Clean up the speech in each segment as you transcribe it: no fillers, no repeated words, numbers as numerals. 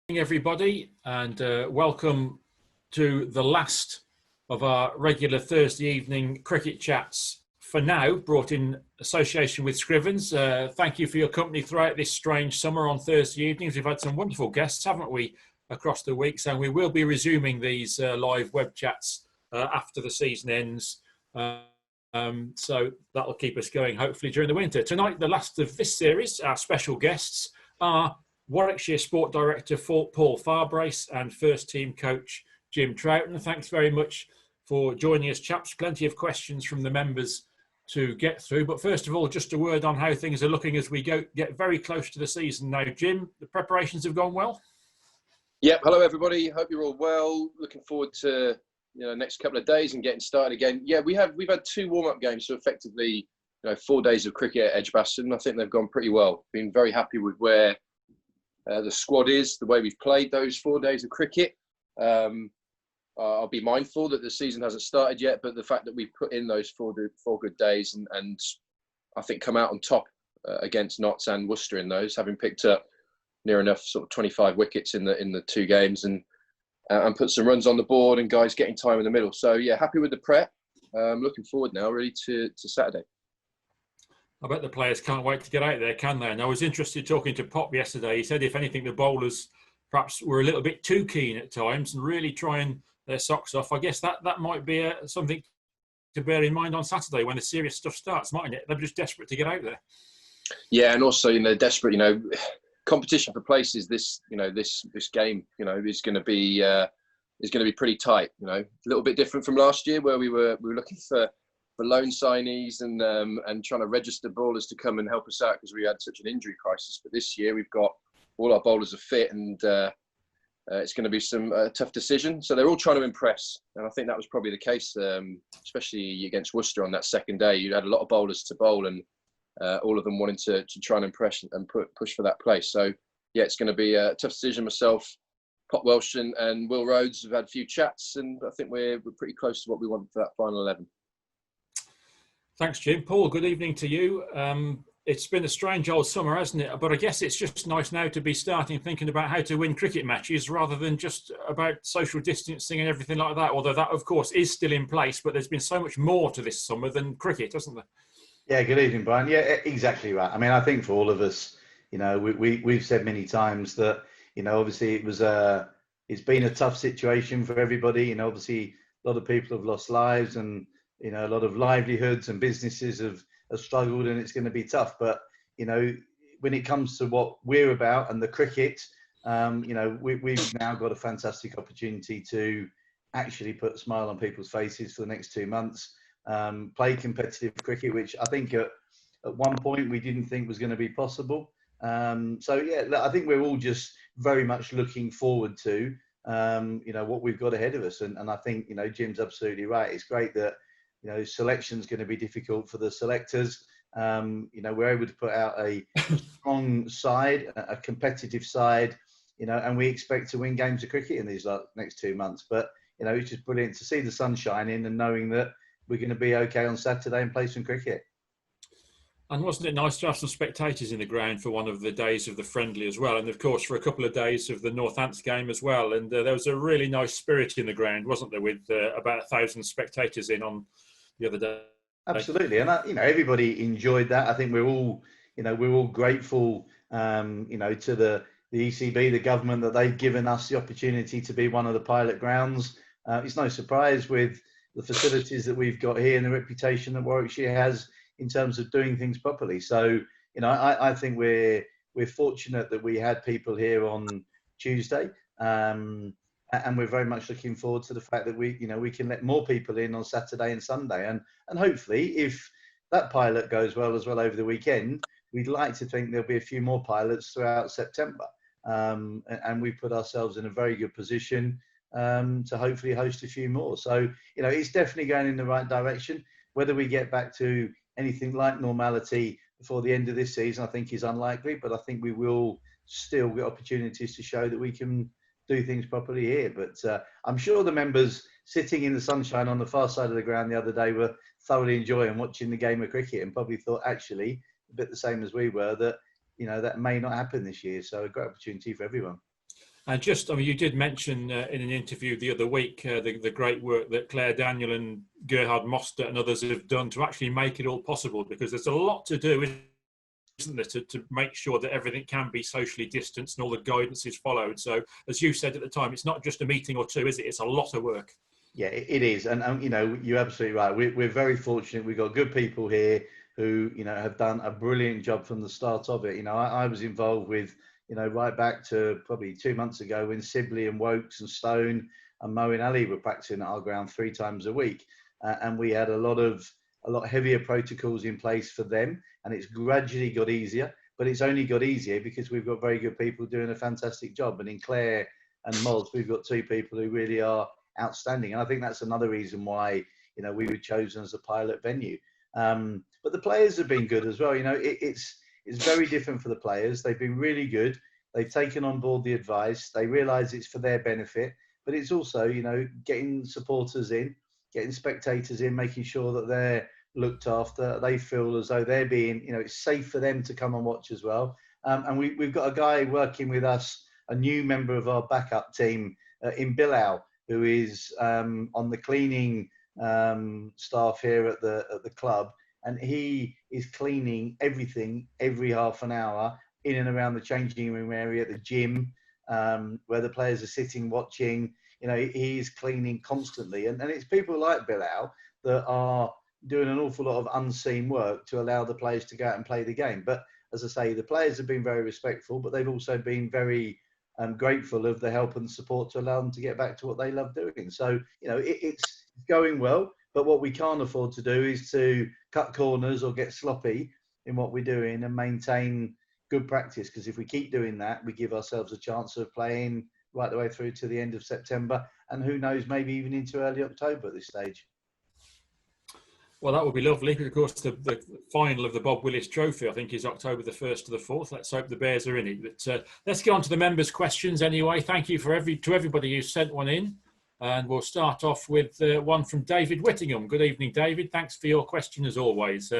Everybody, and welcome to the last of our regular Thursday evening cricket chats for now, brought in association with Scrivens. Thank you for your company throughout this strange summer on Thursday evenings. We've had some wonderful guests, haven't we, across the weeks, and we will be resuming these live web chats after the season ends. So that'll keep us going, hopefully, during the winter. Tonight, the last of this series, our special guests are Warwickshire Sport Director Paul Farbrace and First Team Coach Jim Troughton. Thanks very much for joining us, chaps. Plenty of questions from the members to get through. But first of all, just a word on how things are looking as we get very close to the season now. Jim, the preparations have gone well? Yep. Hello, everybody. Hope you're all well. Looking forward to next couple of days and getting started again. Yeah, we've had 2 warm-up games, so effectively 4 days of cricket at Edgbaston. I think they've gone pretty well. Been very happy with where the squad is, the way we've played those 4 days of cricket. I'll be mindful that the season hasn't started yet, but the fact that we've put in those 4 good days and I think come out on top against Notts and Worcester in those, having picked up near enough sort of 25 wickets in the 2 games and put some runs on the board and guys getting time in the middle. So yeah, happy with the prep. Looking forward now really to Saturday. I bet the players can't wait to get out there, can they? And I was interested talking to Pop yesterday. He said, if anything, the bowlers perhaps were a little bit too keen at times and really trying their socks off. I guess that might be something to bear in mind on Saturday when the serious stuff starts, mightn't it? They're just desperate to get out there. Yeah, and also, desperate, competition for places this game, is going to be pretty tight. A little bit different from last year where we were looking for loan signees and trying to register bowlers to come and help us out because we had such an injury crisis. But this year we've got all our bowlers are fit and it's going to be some tough decision. So they're all trying to impress. And I think that was probably the case, especially against Worcester on that second day. You had a lot of bowlers to bowl and all of them wanting to try and impress and push for that place. So yeah, it's going to be a tough decision. Myself, Pop Welsh and Will Rhodes have had a few chats and I think we're pretty close to what we want for that final 11. Thanks, Jim. Paul, good evening to you. It's been a strange old summer, hasn't it? But I guess it's just nice now to be starting thinking about how to win cricket matches rather than just about social distancing and everything like that. Although that, of course, is still in place. But there's been so much more to this summer than cricket, hasn't there? Yeah, good evening, Brian. Yeah, exactly right. I mean, I think for all of us, we've said many times that, obviously it's been a tough situation for everybody. Obviously a lot of people have lost lives and, a lot of livelihoods and businesses have struggled and it's going to be tough. But, when it comes to what we're about and the cricket, we've now got a fantastic opportunity to actually put a smile on people's faces for the next 2 months, play competitive cricket, which I think at one point we didn't think was going to be possible. So, yeah, I think we're all just very much looking forward to, what we've got ahead of us. And I think, Jim's absolutely right. It's great that, selection's going to be difficult for the selectors. We're able to put out a strong side, a competitive side, and we expect to win games of cricket in these next 2 months. But, it's just brilliant to see the sun shining and knowing that we're going to be okay on Saturday and play some cricket. And wasn't it nice to have some spectators in the ground for one of the days of the friendly as well? And of course, for a couple of days of the Northampton game as well. And there was a really nice spirit in the ground, wasn't there, with about 1,000 spectators in on the other day. Absolutely. And, everybody enjoyed that. I think we're all grateful, to the ECB, the government, that they've given us the opportunity to be one of the pilot grounds. It's no surprise with the facilities that we've got here and the reputation that Warwickshire has in terms of doing things properly. So, I think we're fortunate that we had people here on Tuesday, and we're very much looking forward to the fact that we can let more people in on Saturday and Sunday, and hopefully, if that pilot goes well as well over the weekend, we'd like to think there'll be a few more pilots throughout September, and we put ourselves in a very good position to hopefully host a few more. So, it's definitely going in the right direction. Whether we get back to anything like normality before the end of this season, I think is unlikely, but I think we will still get opportunities to show that we can do things properly here. But I'm sure the members sitting in the sunshine on the far side of the ground the other day were thoroughly enjoying watching the game of cricket and probably thought, actually, a bit the same as we were, that that may not happen this year. So a great opportunity for everyone. And just, I mean, you did mention in an interview the other week the great work that Claire Daniel and Gerhard Moster and others have done to actually make it all possible, because there's a lot to do, isn't there, to make sure that everything can be socially distanced and all the guidance is followed. So, as you said at the time, it's not just a meeting or two, is it? It's a lot of work. Yeah, it is. And you know, you're absolutely right. We're very fortunate. We've got good people here who, you know, have done a brilliant job from the start of it. You know, I was involved with, you know, right back to probably 2 months ago when Sibley and Wokes and Stone and Moe and Ali were practicing at our ground 3 times a week. And we had a lot heavier protocols in place for them. And it's gradually got easier, but it's only got easier because we've got very good people doing a fantastic job. And in Claire and Moz, we've got 2 people who really are outstanding. And I think that's another reason why, you know, we were chosen as a pilot venue. But the players have been good as well. You know, it's very different for the players. They've been really good. They've taken on board the advice. They realise it's for their benefit, but it's also, you know, getting supporters in, getting spectators in, making sure that they're looked after. They feel as though they're being, you know, it's safe for them to come and watch as well. And we've got a guy working with us, a new member of our backup team in Bilal, who is on the cleaning staff here at the club. And he is cleaning everything every half an hour in and around the changing room area, the gym, where the players are sitting watching. You know, he's cleaning constantly. And it's people like Bilal that are doing an awful lot of unseen work to allow the players to go out and play the game. But as I say, the players have been very respectful, but they've also been very grateful of the help and support to allow them to get back to what they love doing. So, you know, it's going well. But what we can't afford to do is to cut corners or get sloppy in what we're doing and maintain good practice. Because if we keep doing that, we give ourselves a chance of playing right the way through to the end of September. And who knows, maybe even into early October at this stage. Well, that would be lovely. Of course, the final of the Bob Willis Trophy, I think, is October the 1st to the 4th. Let's hope the Bears are in it. But let's get on to the members' questions anyway. Thank you to everybody who sent one in. And we'll start off with one from David Whittingham. Good evening, David. Thanks for your question as always.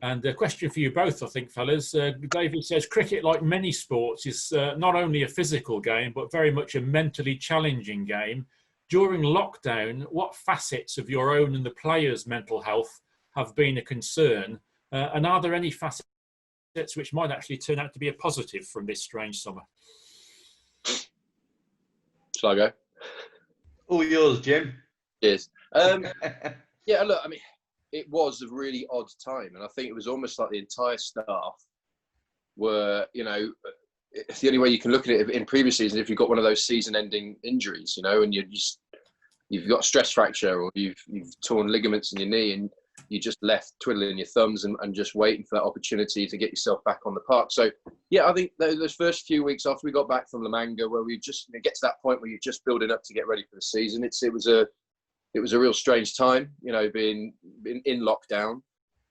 And a question for you both, I think, fellas. David says, cricket, like many sports, is not only a physical game, but very much a mentally challenging game. During lockdown, what facets of your own and the players' mental health have been a concern? And are there any facets which might actually turn out to be a positive from this strange summer? Shall I go? All yours, Jim. Yes. Yeah, look, I mean, it was a really odd time. And I think it was almost like the entire staff were, you know, it's the only way you can look at it in previous seasons if you've got one of those season-ending injuries, you know, and you've got a stress fracture or you've torn ligaments in your knee and you're just left twiddling your thumbs and just waiting for that opportunity to get yourself back on the park. So, yeah, I think those first few weeks after we got back from La Manga, where we just get to that point where you're just building up to get ready for the season, it was a real strange time, you know, being in lockdown.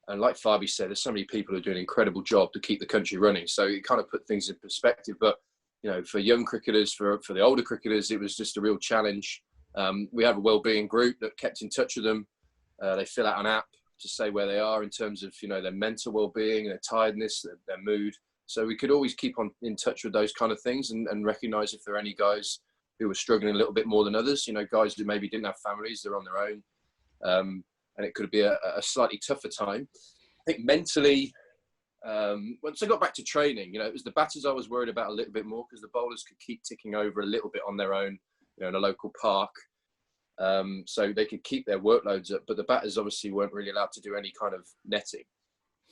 And like Farby said, there's so many people who are doing an incredible job to keep the country running. So it kind of put things in perspective. But, you know, for young cricketers, for the older cricketers, it was just a real challenge. We have a wellbeing group that kept in touch with them. They fill out an app to say where they are in terms of, you know, their mental well-being, their tiredness, their mood. So we could always keep in touch with those kind of things and recognise if there are any guys who were struggling a little bit more than others, you know, guys who maybe didn't have families, they're on their own. And it could be a slightly tougher time. I think mentally, once I got back to training, you know, it was the batters I was worried about a little bit more because the bowlers could keep ticking over a little bit on their own, you know, in a local park. So they could keep their workloads up, but the batters obviously weren't really allowed to do any kind of netting.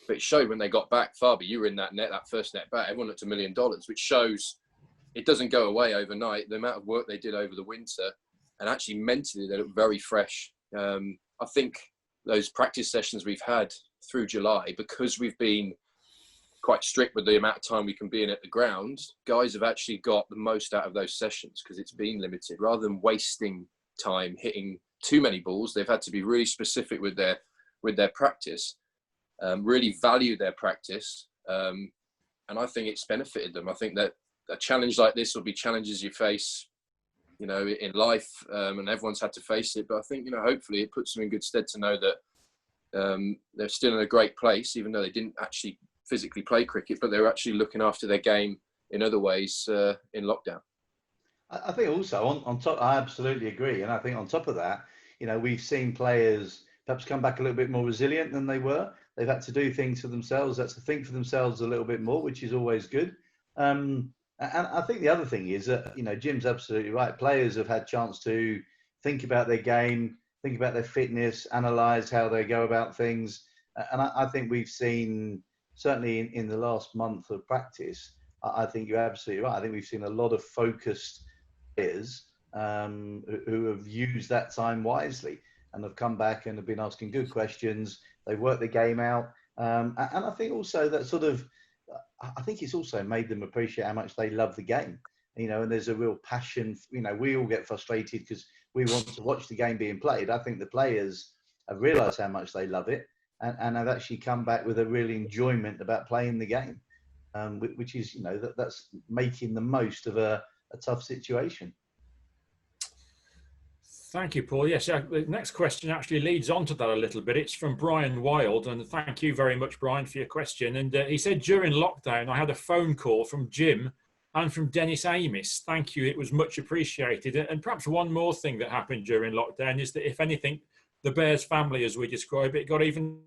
But it showed when they got back, Farby, you were in that net, that first net bat, everyone looked $1 million, which shows it doesn't go away overnight. The amount of work they did over the winter, and actually mentally they look very fresh. I think those practice sessions we've had through July, because we've been quite strict with the amount of time we can be in at the ground, guys have actually got the most out of those sessions because it's been limited. Rather than wasting time hitting too many balls, they've had to be really specific with their practice, really value their practice, and I think it's benefited them. I think that a challenge like this will be challenges you face, you know, in life, and everyone's had to face it. But I think, you know, hopefully it puts them in good stead to know that they're still in a great place, even though they didn't actually physically play cricket, but they're actually looking after their game in other ways in lockdown. I think also on top, I absolutely agree. And I think on top of that, we've seen players perhaps come back a little bit more resilient than they were. They've had to do things for themselves, had to think for themselves a little bit more, which is always good. And I think the other thing is that, Jim's absolutely right. Players have had chance to think about their game, think about their fitness, analyse how they go about things. And I think we've seen, certainly in the last month of practice, I think you're absolutely right. I think we've seen a lot of focused players who have used that time wisely and have come back and have been asking good questions. They've worked the game out. And I think also that I think it's also made them appreciate how much they love the game, and there's a real passion. We all get frustrated because we want to watch the game being played. I think the players have realised how much they love it and have actually come back with a real enjoyment about playing the game, which is, that's making the most of a tough situation. Thank you, Paul. Yes, the next question actually leads on to that a little bit. It's from Brian Wild, and thank you very much, Brian, for your question. And he said, during lockdown, I had a phone call from Jim and from Dennis Amis. Thank you. It was much appreciated. And perhaps one more thing that happened during lockdown is that, if anything, the Bears family, as we describe it, got even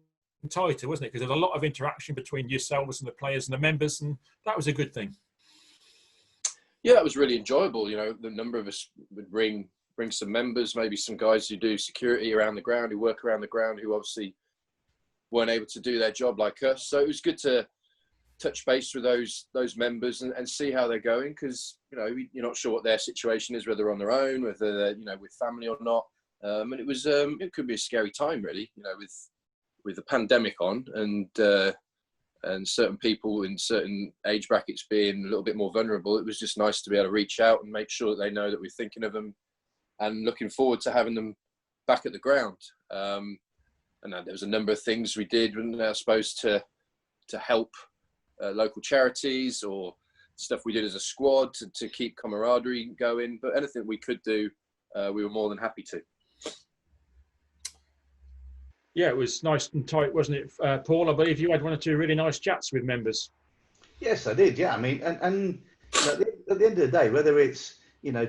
tighter, wasn't it? Because there's a lot of interaction between yourselves and the players and the members, and that was a good thing. Yeah, it was really enjoyable. The number of us would bring some members, maybe some guys who do security around the ground, who work around the ground, who obviously weren't able to do their job like us. So it was good to touch base with those members and see how they're going, because you're not sure what their situation is, whether they're on their own, whether they're with family or not. And it was it could be a scary time, really, with the pandemic on and certain people in certain age brackets being a little bit more vulnerable. It was just nice to be able to reach out and make sure that they know that we're thinking of them and looking forward to having them back at the ground. And there was a number of things we did, I suppose, to help local charities or stuff we did as a squad to keep camaraderie going. But anything we could do, we were more than happy to. Yeah, it was nice and tight, wasn't it, Paul? I believe you had one or two really nice chats with members. Yes, I did. Yeah, I mean, and at the end of the day, whether it's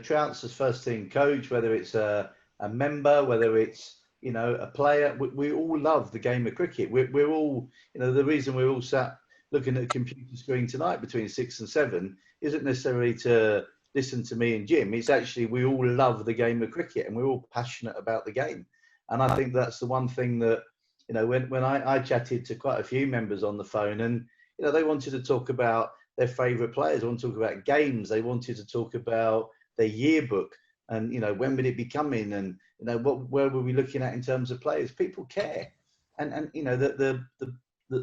Troughton's as first team coach, whether it's a member, whether it's a player, we all love the game of cricket. We're all, the reason we're all sat looking at a computer screen tonight between 6 and 7 isn't necessarily to listen to me and Jim. It's actually we all love the game of cricket and we're all passionate about the game. And I think that's the one thing that when I chatted to quite a few members on the phone, and they wanted to talk about their favourite players, they wanted to talk about games, they wanted to talk about their yearbook, and when would it be coming, and where were we looking at in terms of players. People care, and the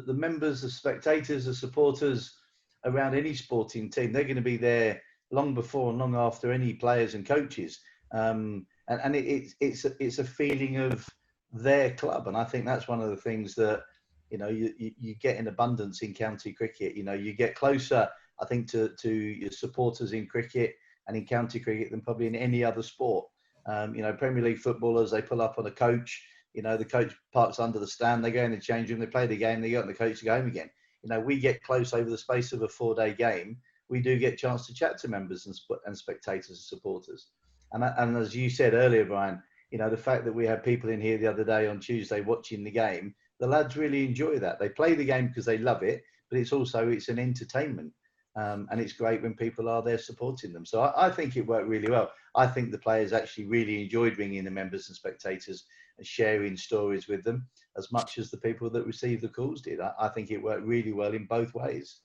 members, the spectators, the supporters around any sporting team, they're going to be there long before and long after any players and coaches, and it's a feeling of their club, and I think that's one of the things that you get in abundance in county cricket. You get closer, I think, to your supporters in cricket and in county cricket than probably in any other sport. Premier League footballers, they pull up on a coach, the coach parks under the stand, they go in the change room, they play the game, they go and the coach go home again. We get close over the space of a 4-day game. We do get a chance to chat to members and spectators and supporters. And as you said earlier, Brian, the fact that we had people in here the other day on Tuesday watching the game, the lads really enjoy that. They play the game because they love it, but it's an entertainment. And it's great when people are there supporting them. So I think it worked really well. I think the players actually really enjoyed bringing the members and spectators and sharing stories with them as much as the people that received the calls did. I think it worked really well in both ways.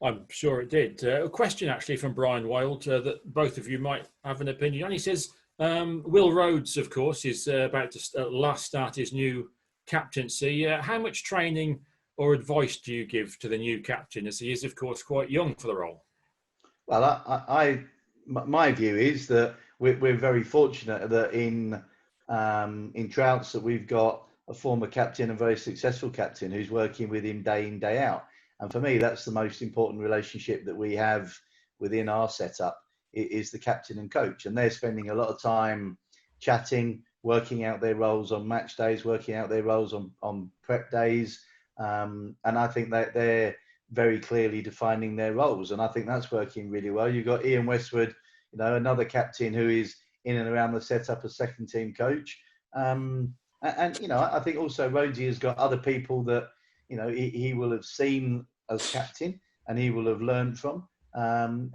I'm sure it did. A question actually from Brian Wild that both of you might have an opinion on. He says, Will Rhodes, of course, is about to last start his new captaincy. How much training or advice do you give to the new captain, as he is, of course, quite young for the role? Well, my view is that we're very fortunate that in Troughton that we've got a former captain, a very successful captain, who's working with him day in, day out. And for me, that's the most important relationship that we have within our setup, is the captain and coach. And they're spending a lot of time chatting, working out their roles on match days, working out their roles on prep days. And I think that very clearly defining their roles. And I think that's working really well. You've got Ian Westwood, another captain who is in and around the setup as second team coach. And I think also Rhodesy has got other people that, he will have seen as captain and he will have learned from. And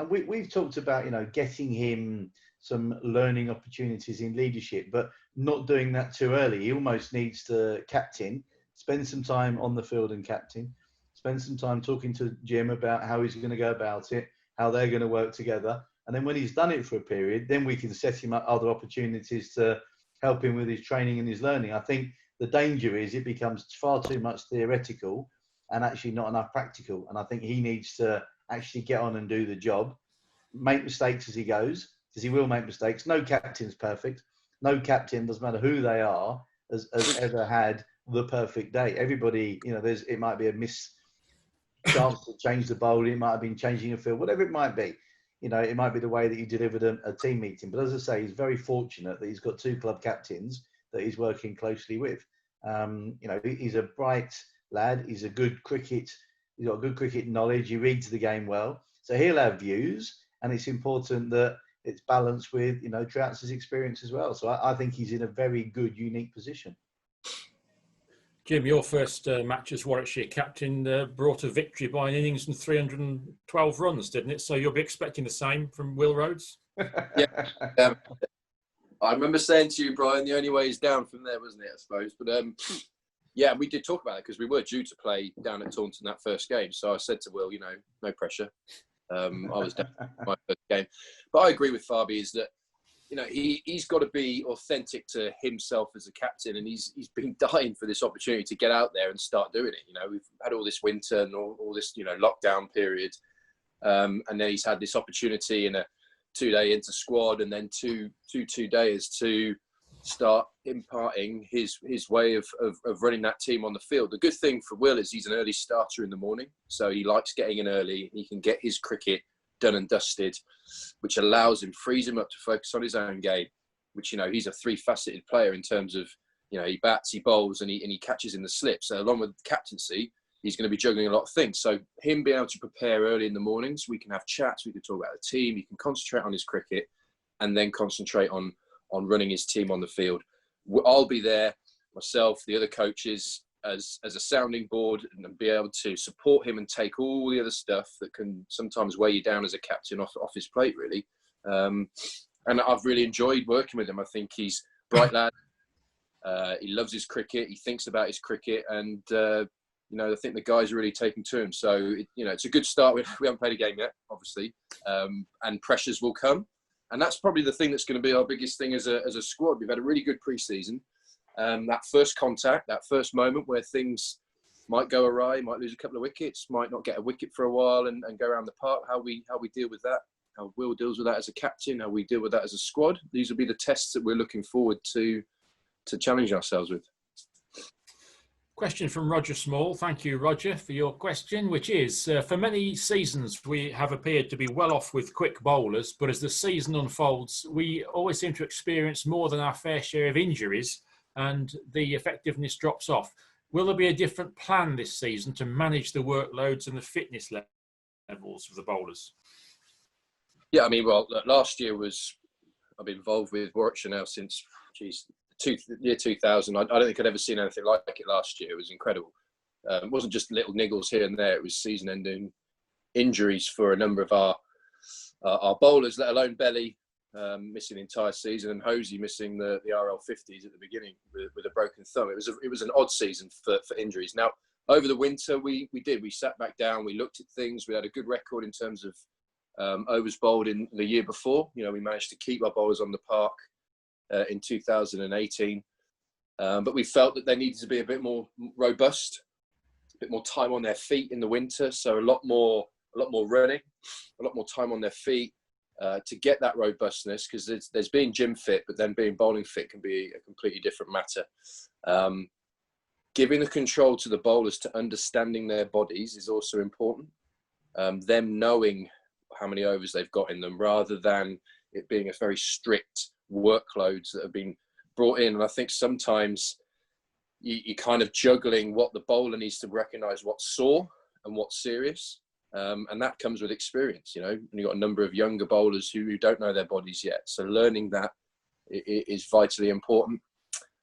we've talked about, getting him some learning opportunities in leadership, but not doing that too early. He almost needs to captain, spend some time on the field and captain, spend some time talking to Jim about how he's going to go about it, how they're going to work together. And then when he's done it for a period, then we can set him up other opportunities to help him with his training and his learning. I think the danger is it becomes far too much theoretical and actually not enough practical. And I think he needs to actually get on and do the job, make mistakes as he goes, because he will make mistakes. No captain's perfect. No captain, doesn't matter who they are, has ever had the perfect day. Everybody, it might be a miss chance to change the bowl. It might have been changing a field, whatever it might be. It might be the way that you delivered a team meeting. But as I say, he's very fortunate that he's got two club captains that he's working closely with. He's a bright lad. He's a good cricket. He's got good cricket knowledge. He reads the game well. So he'll have views, and it's important that it's balanced with, Troughton's experience as well. So I think he's in a very good, unique position. Jim, your first match as Warwickshire captain brought a victory by an innings and 312 runs, didn't it? So you'll be expecting the same from Will Rhodes? Yeah. I remember saying to you, Brian, the only way is down from there, wasn't it, I suppose? But yeah, we did talk about it because we were due to play down at Taunton that first game. So I said to Will, no pressure. I was down my first game. But I agree with Farby is that, he's got to be authentic to himself as a captain, and he's been dying for this opportunity to get out there and start doing it. We've had all this winter and all this, lockdown period, and then he's had this opportunity in a 2-day inter squad, and then two days to start imparting his way of running that team on the field. The good thing for Will is he's an early starter in the morning, so he likes getting in early. He can get his cricket done and dusted, which allows him, frees him up to focus on his own game, which, he's a three-faceted player in terms of, he bats, he bowls, and he catches in the slip. So along with captaincy, he's going to be juggling a lot of things. So him being able to prepare early in the mornings, we can have chats, we can talk about the team, he can concentrate on his cricket and then concentrate on running his team on the field. I'll be there, myself, the other coaches, as a sounding board, and be able to support him and take all the other stuff that can sometimes weigh you down as a captain off his plate, really. And I've really enjoyed working with him. I think he's a bright lad. He loves his cricket. He thinks about his cricket. And, I think the guys are really taking to him. So, it's a good start. We haven't played a game yet, obviously. And pressures will come. And that's probably the thing that's going to be our biggest thing as a squad. We've had a really good pre-season. That first contact, that first moment where things might go awry, might lose a couple of wickets, might not get a wicket for a while and go around the park, how we deal with that, how Will deals with that as a captain, how we deal with that as a squad. These will be the tests that we're looking forward to challenge ourselves with. Question from Roger Small. Thank you, Roger, for your question, which is, for many seasons, we have appeared to be well off with quick bowlers, but as the season unfolds, we always seem to experience more than our fair share of injuries and the effectiveness drops off. Will there be a different plan this season to manage the workloads and the fitness levels of the bowlers? Yeah, last year I've been involved with Warwickshire now since, year 2000. I don't think I'd ever seen anything like it last year. It was incredible. It wasn't just little niggles here and there. It was season-ending injuries for a number of our bowlers, let alone Belly missing the entire season, and Hosey missing the RL50s at the beginning with a broken thumb. It was an odd season for injuries. Now, over the winter, we sat back down, we looked at things. We had a good record in terms of overs bowled in the year before. We managed to keep our bowlers on the park in 2018, but we felt that they needed to be a bit more robust, a bit more time on their feet in the winter. So a lot more running, a lot more time on their feet to get that robustness, because there's being gym fit, but then being bowling fit can be a completely different matter. Giving the control to the bowlers to understanding their bodies is also important. Them knowing how many overs they've got in them, rather than it being a very strict workloads that have been brought in. And I think sometimes you're kind of juggling what the bowler needs to recognise what's sore and what's serious. And that comes with experience, you know, and you've got a number of younger bowlers who don't know their bodies yet. So learning that is vitally important.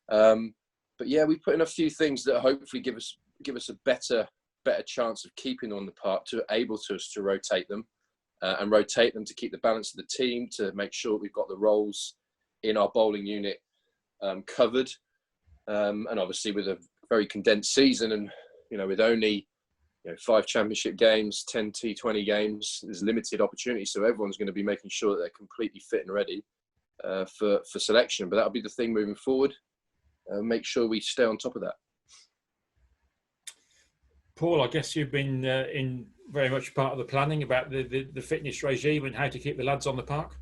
But yeah, we put in a few things that hopefully give us a better chance of keeping them on the park, to able to us to rotate them and rotate them to keep the balance of the team, to make sure that we've got the roles in our bowling unit covered. And obviously with a very condensed season, and, you know, with only 5 championship games, 10 T20 games, there's limited opportunity. So everyone's going to be making sure that they're completely fit and ready for selection. But that'll be the thing moving forward. Make sure we stay on top of that. Paul, I guess you've been in very much part of the planning about the fitness regime and how to keep the lads on the park.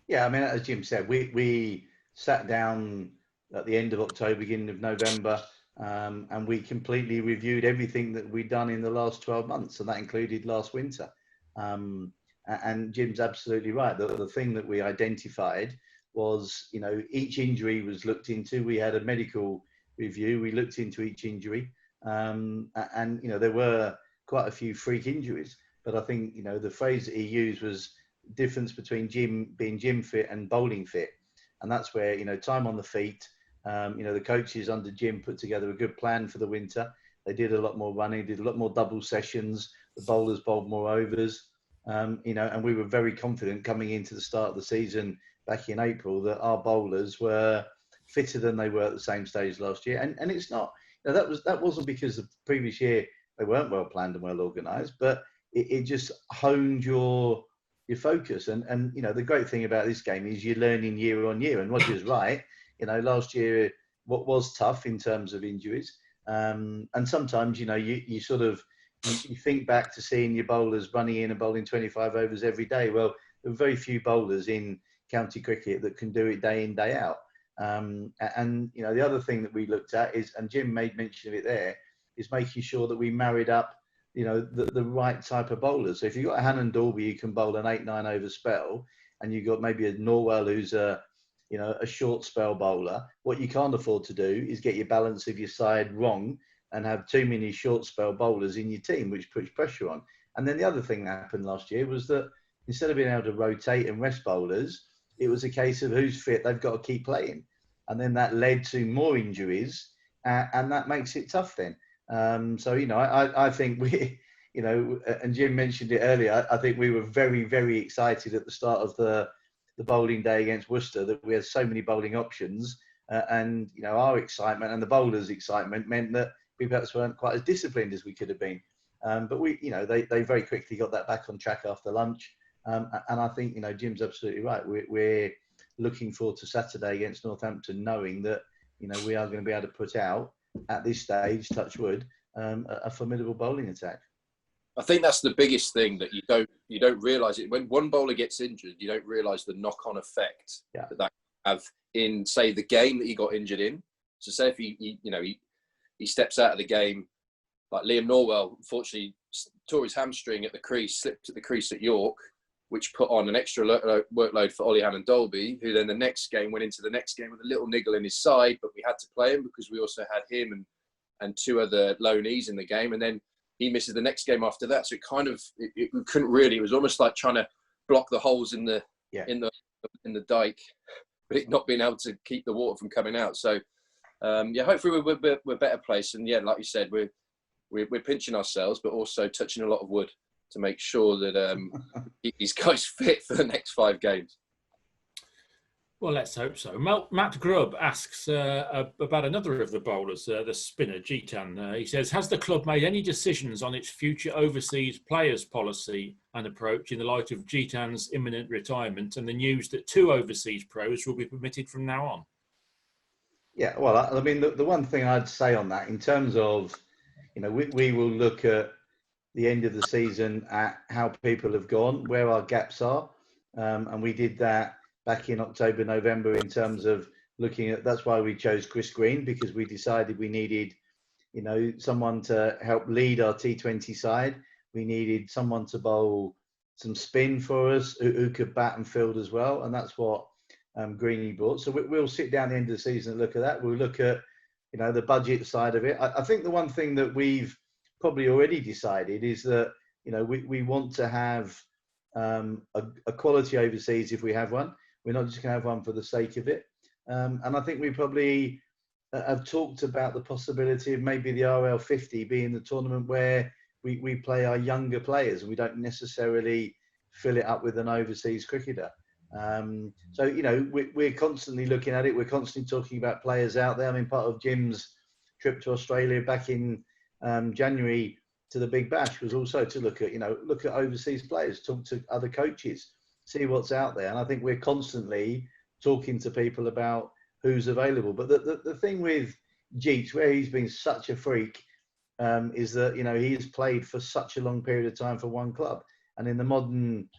Yeah, I mean, as Jim said, we sat down at the end of October, beginning of November, and we completely reviewed everything that we'd done in the last 12 months, and that included last winter. And Jim's absolutely right. The thing that we identified was, each injury was looked into. We had a medical review. We looked into each injury. And there were quite a few freak injuries. But I think, the phrase that he used was difference between being gym fit and bowling fit. And that's where, time on the feet, the coaches under Jim put together a good plan for the winter. They did a lot more running, did a lot more double sessions. The bowlers bowled more overs, and we were very confident coming into the start of the season back in April that our bowlers were fitter than they were at the same stage last year. And it's not, that wasn't because the previous year they weren't well planned and well organised, but it just honed your focus. And the great thing about this game is you're learning year on year. And Roger's right. Last year, what was tough in terms of injuries. And sometimes, you sort of, you think back to seeing your bowlers running in and bowling 25 overs every day. Well, there are very few bowlers in county cricket that can do it day in, day out. And the other thing that we looked at is, and Jim made mention of it there, is making sure that we married up, the right type of bowlers. So if you've got a Hannon Dalby who can bowl an 8-9 over spell, and you've got maybe a Norwell who's a short spell bowler, what you can't afford to do is get your balance of your side wrong and have too many short spell bowlers in your team, which puts pressure on. And then the other thing that happened last year was that instead of being able to rotate and rest bowlers, it was a case of who's fit, they've got to keep playing. And then that led to more injuries, and that makes it tough then. I think we, and Jim mentioned it earlier, I think we were very, very excited at the start of the bowling day against Worcester that we had so many bowling options, and our excitement and the bowlers' excitement meant that we perhaps weren't quite as disciplined as we could have been. But we, they very quickly got that back on track after lunch. And I think, Jim's absolutely right. We're looking forward to Saturday against Northampton, knowing that, we are going to be able to put out at this stage, touch wood, a formidable bowling attack. I think that's the biggest thing, that you don't realise it. When one bowler gets injured, you don't realise the knock-on effect that have in, say, the game that he got injured in. So say if he steps out of the game, like Liam Norwell, unfortunately tore his hamstring at the crease, slipped at the crease at York, which put on an extra workload for Ollie Hannon Dalby, who then the next game went into the next game with a little niggle in his side, but we had to play him because we also had him and 2 other loanees in the game, and then he misses the next game after that. So it kind of, it couldn't really, it was almost like trying to block the holes in the dike, but it not being able to keep the water from coming out. So hopefully we're better placed. And like you said, we're pinching ourselves, but also touching a lot of wood to make sure that keep these guys fit for the next 5 games. Well, let's hope so. Matt Grubb asks about another of the bowlers, the spinner, Jitan. He says, has the club made any decisions on its future overseas players policy and approach in the light of Jitan's imminent retirement and the news that 2 overseas pros will be permitted from now on? Yeah, well, I mean, the one thing I'd say on that, in terms of, we will look at the end of the season at how people have gone, where our gaps are. And we did that back in October, November, in terms of looking at, that's why we chose Chris Green, because we decided we needed, someone to help lead our T20 side. We needed someone to bowl some spin for us, who could bat and field as well. And that's what Greeny brought. So we'll sit down the end of the season and look at that. We'll look at, the budget side of it. I think the one thing that we've probably already decided is that, you know, we want to have a quality overseas if we have one. We're not just going to have one for the sake of it. And I think we probably have talked about the possibility of maybe the RL50 being the tournament where we play our younger players and we don't necessarily fill it up with an overseas cricketer. So, you know, we're constantly looking at it. We're constantly talking about players out there. I mean, part of Jim's trip to Australia back in January to the Big Bash was also to look at overseas players, talk to other coaches, see what's out there. And I think we're constantly talking to people about who's available. But the thing with Jeets, where he's been such a freak, is that, you know, he's played for such a long period of time for one club. And in the modern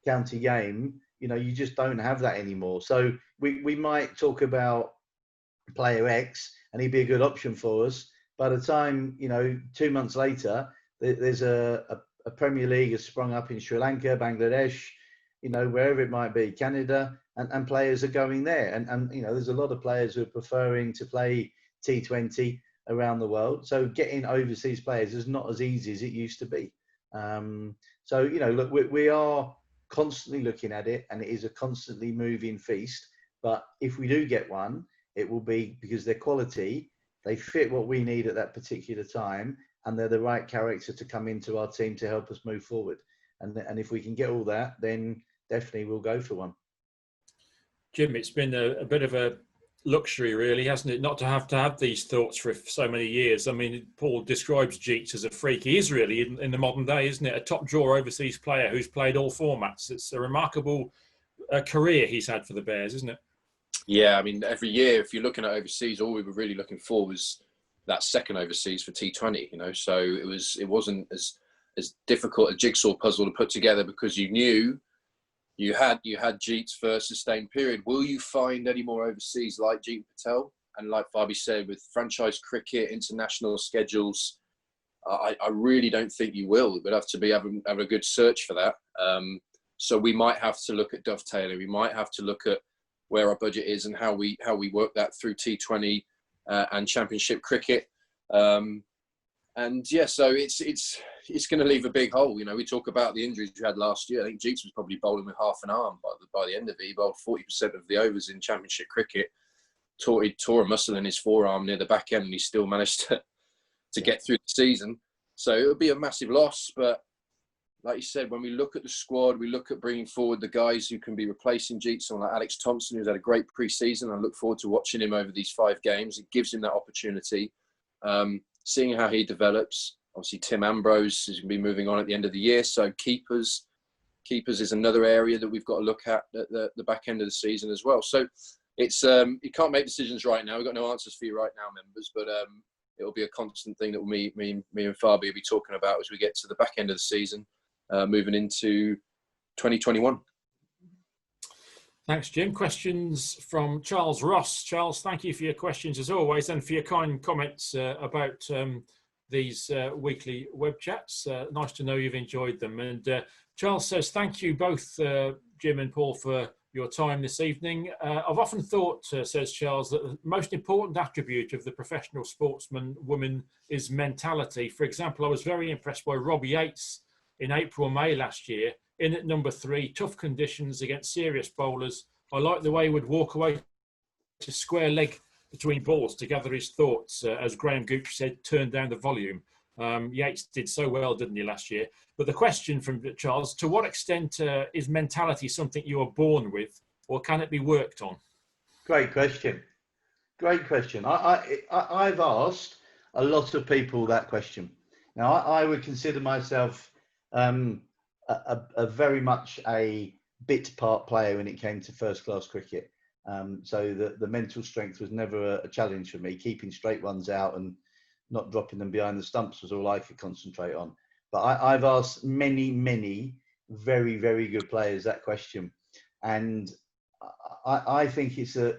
county game, you know, you just don't have that anymore. So we might talk about player X and he'd be a good option for us. By the time, you know, 2 months later, there's a Premier League has sprung up in Sri Lanka, Bangladesh, you know, wherever it might be, Canada, and players are going there. And, you know, there's a lot of players who are preferring to play T20 around the world. So getting overseas players is not as easy as it used to be. So, you know, look, we are constantly looking at it, and it is a constantly moving feast. But if we do get one, it will be because they're quality, they fit what we need at that particular time, and they're the right character to come into our team to help us move forward. And if we can get all that, then definitely we'll go for one. Jim, it's been a bit of a luxury, really, hasn't it, not to have these thoughts for so many years. I mean, Paul describes Jeets as a freak. He is really, in the modern day, isn't it? A top draw overseas player who's played all formats. It's a remarkable career he's had for the Bears, isn't it? Yeah, I mean, every year, if you're looking at overseas, all we were really looking for was that second overseas for T20, you know. So it wasn't as difficult a jigsaw puzzle to put together, because you knew you had Jeets for a sustained period. Will you find any more overseas like Jeet Patel? And like Fabi said, with franchise cricket, international schedules, I really don't think you will. We'd have to be having a good search for that. So we might have to look at dovetailing. We might have to look at where our budget is and how we work that through T20 and Championship cricket. And yeah, so it's going to leave a big hole. You know, we talk about the injuries we had last year. I think Jeets was probably bowling with half an arm by the end of it. He bowled 40% of the overs in Championship cricket. He tore a muscle in his forearm near the back end, and he still managed to get through the season. So it would be a massive loss. But like you said, when we look at the squad, we look at bringing forward the guys who can be replacing Jeets, someone like Alex Thompson, who's had a great pre-season. I look forward to watching him over these 5 games. It gives him that opportunity. Seeing how he develops. Obviously, Tim Ambrose is going to be moving on at the end of the year. So keepers is another area that we've got to look at the back end of the season as well. So it's you can't make decisions right now. We've got no answers for you right now, members, but it'll be a constant thing that me and Fabi will be talking about as we get to the back end of the season, moving into 2021. Thanks, Jim. Questions from Charles Ross. Charles, thank you for your questions as always, and for your kind comments about these weekly web chats. Nice to know you've enjoyed them. And Charles says, thank you both, Jim and Paul, for your time this evening. I've often thought, says Charles, that the most important attribute of the professional sportsman woman is mentality. For example, I was very impressed by Robbie Yates in April, May last year, in at number 3, tough conditions against serious bowlers. I like the way he would walk away to square leg between balls to gather his thoughts. As Graham Gooch said, turn down the volume. Yates did so well, didn't he, last year? But the question from Charles, to what extent is mentality something you are born with, or can it be worked on? Great question. Great question. I've asked a lot of people that question. Now, I would consider myself a very much a bit part player when it came to first class cricket. So the mental strength was never a challenge for me. Keeping straight ones out and not dropping them behind the stumps was all I could concentrate on. But I've asked many very, very good players that question. And I think it's the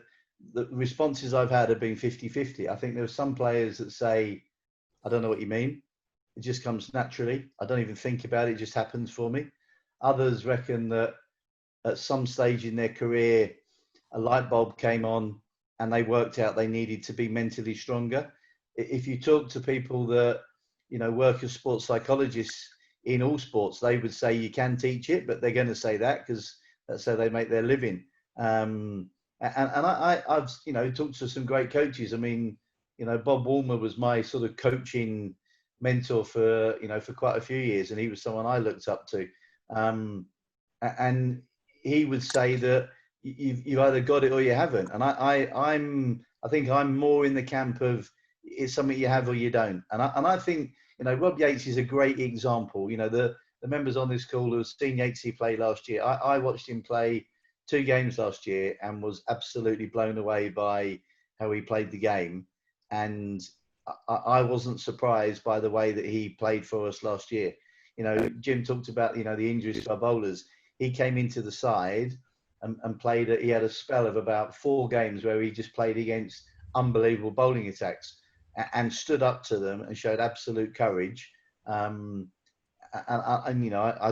responses I've had have been 50-50. I think there are some players that say, I don't know what you mean. It just comes naturally. I don't even think about it. It just happens for me. Others reckon that at some stage in their career, a light bulb came on and they worked out they needed to be mentally stronger. If you talk to people that work as sports psychologists in all sports, they would say you can teach it, but they're going to say that because that's how they make their living. And I've talked to some great coaches. I mean, Bob Woolmer was my sort of coaching mentor for quite a few years, and he was someone I looked up to. And he would say that you've either got it or you haven't. And I think I'm more in the camp of it's something you have or you don't. And I think Rob Yates is a great example. The members on this call who have seen Yatesy play last year. I watched him play 2 games last year and was absolutely blown away by how he played the game. And I wasn't surprised by the way that he played for us last year. Jim talked about, the injuries to our bowlers. He came into the side and played. He had a spell of about 4 games where he just played against unbelievable bowling attacks and stood up to them and showed absolute courage. I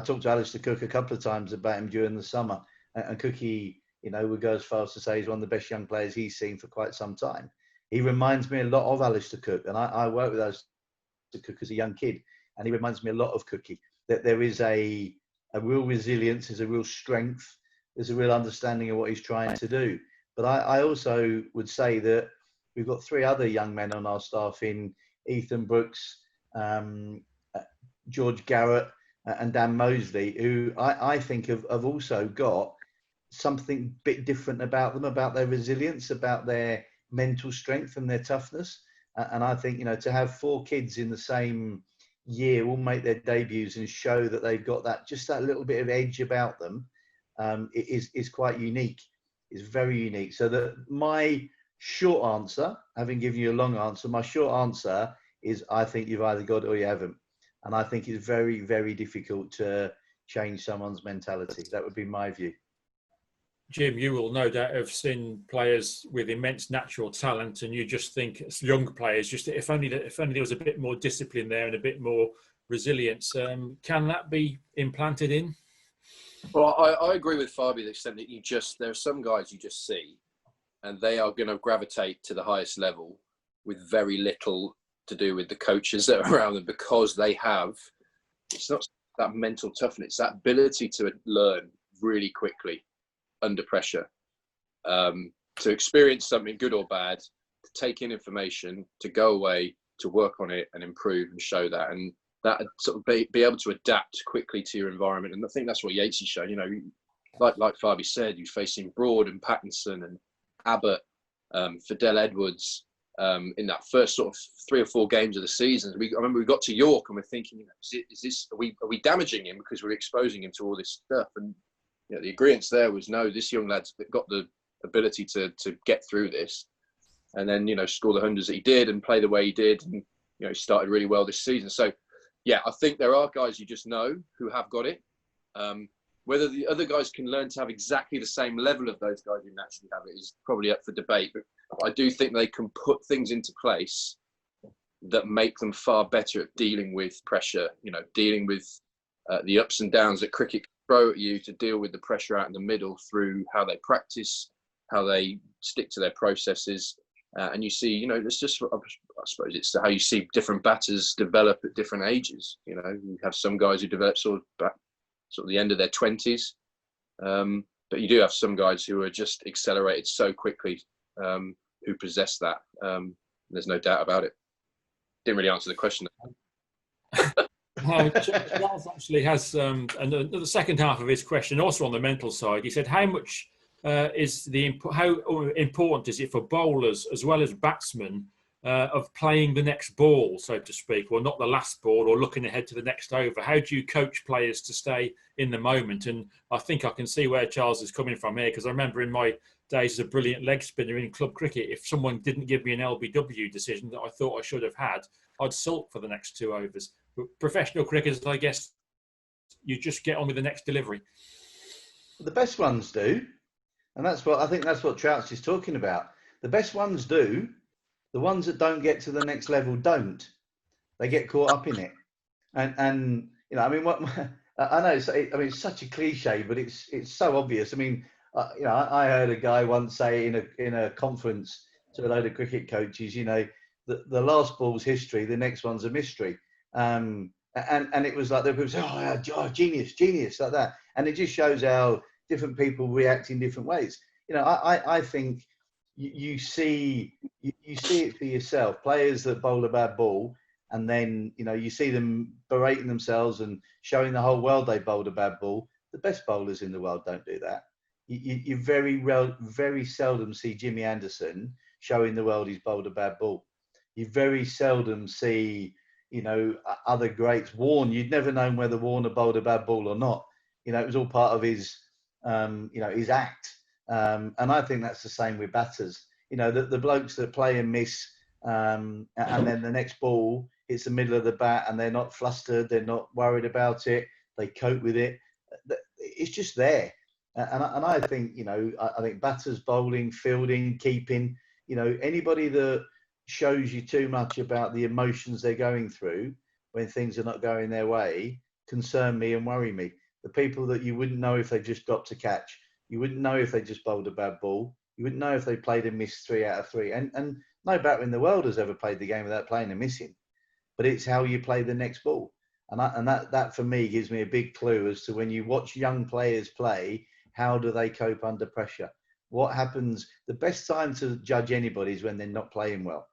talked to Alistair Cook a couple of times about him during the summer, and Cookie, would go as far as to say he's one of the best young players he's seen for quite some time. He reminds me a lot of Alistair Cook, and I worked with Alistair Cook as a young kid, and he reminds me a lot of Cookie. That there is a real resilience, there's a real strength, there's a real understanding of what he's trying to do. But I also would say that we've got 3 other young men on our staff in Ethan Brooks, George Garrett, and Dan Mosley, who I think have also got something a bit different about them, about their resilience, about their mental strength and their toughness. And I think, to have 4 kids in the same year all make their debuts and show that they've got that little bit of edge about them, is quite unique. It's very unique. So that my short answer, having given you a long answer, my short answer is I think you've either got it or you haven't. And I think it's very, very difficult to change someone's mentality. That would be my view. Jim, you will no doubt have seen players with immense natural talent, and you just think as young players, just if only there was a bit more discipline there and a bit more resilience. Can that be implanted in? Well, I agree with Fabi to the extent that there are some guys you just see, and they are going to gravitate to the highest level with very little to do with the coaches that are around them, because they have, it's not that mental toughness, that ability to learn really quickly under pressure, to experience something good or bad, to take in information, to go away, to work on it and improve and show that, and that sort of be able to adapt quickly to your environment. And I think that's what Yatesy showed. Like Fabi said, you're facing Broad and Pattinson and Abbott, Fidel Edwards, in that first sort of 3 or 4 games of the season. I remember we got to York and we're thinking, are we damaging him because we're exposing him to all this stuff? And the agreement there was, no, this young lad's got the ability to get through this, and then score the hundreds that he did and play the way he did, and he started really well this season. So yeah, I think there are guys you just know who have got it. Whether the other guys can learn to have exactly the same level of those guys who naturally have it is probably up for debate. But I do think they can put things into place that make them far better at dealing with pressure, dealing with the ups and downs that cricket can throw at you, to deal with the pressure out in the middle through how they practice, how they stick to their processes. And you see, it's just, I suppose it's how you see different batters develop at different ages. You have some guys who develop sort of the end of their 20s. But you do have some guys who are just accelerated so quickly, who possess that. There's no doubt about it. Didn't really answer the question. Charles actually has, and the second half of his question, also on the mental side, he said, how much how important is it for bowlers as well as batsmen of playing the next ball, so to speak, or not the last ball, or looking ahead to the next over? How do you coach players to stay in the moment? And I think I can see where Charles is coming from here, because I remember in my days as a brilliant leg spinner in club cricket, if someone didn't give me an LBW decision that I thought I should have had, I'd sulk for the next 2 overs. But professional cricketers, I guess, you just get on with the next delivery. The best ones do. And that's what Trouts is talking about. The best ones do. The ones that don't get to the next level don't. They get caught up in it. And I know it's such a cliche, but it's so obvious. I heard a guy once say in a conference to a load of cricket coaches, the last ball's history, the next one's a mystery. And it was like the people say, oh, genius, like that. And it just shows how different people react in different ways. You know, I think you see it for yourself. Players that bowl a bad ball, and then, you know, you see them berating themselves and showing the whole world they bowled a bad ball. The best bowlers in the world don't do that. You very seldom see Jimmy Anderson showing the world he's bowled a bad ball. You very seldom see, you know, other greats. Warne, you'd never known whether Warner bowled a bad ball or not. You know, it was all part of his, you know, his act. And I think that's the same with batters. You know, the blokes that play and miss, and then the next ball hits the middle of the bat and they're not flustered, they're not worried about it, they cope with it. It's just there. And I think, you know, I think batters, bowling, fielding, keeping, you know, anybody that shows you too much about the emotions they're going through when things are not going their way concern me and worry me. The people that you wouldn't know if they just dropped a catch, you wouldn't know if they just bowled a bad ball, you wouldn't know if they played and missed 3 out of 3. And no batter in the world has ever played the game without playing and missing. But it's how you play the next ball. And that for me gives me a big clue as to when you watch young players play, how do they cope under pressure? What happens? The best time to judge anybody is when they're not playing well.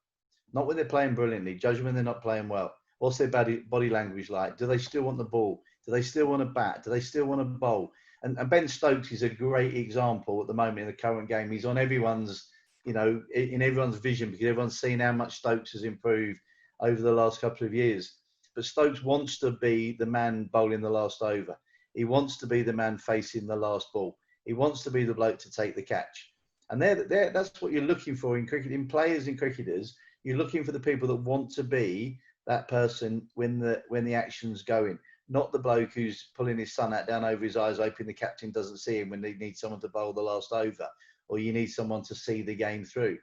Not when they're playing brilliantly. Judge when they're not playing well. What's their body language like? Do they still want the ball? Do they still want to bat? Do they still want to bowl? And Ben Stokes is a great example at the moment in the current game. He's on everyone's, you know, in everyone's vision because everyone's seen how much Stokes has improved over the last couple of years. But Stokes wants to be the man bowling the last over. He wants to be the man facing the last ball. He wants to be the bloke to take the catch. And that's what you're looking for in cricket, in players and cricketers. You're looking for the people that want to be that person when the action's going, not the bloke who's pulling his sun hat down over his eyes, hoping the captain doesn't see him when they need someone to bowl the last over, or you need someone to see the game through.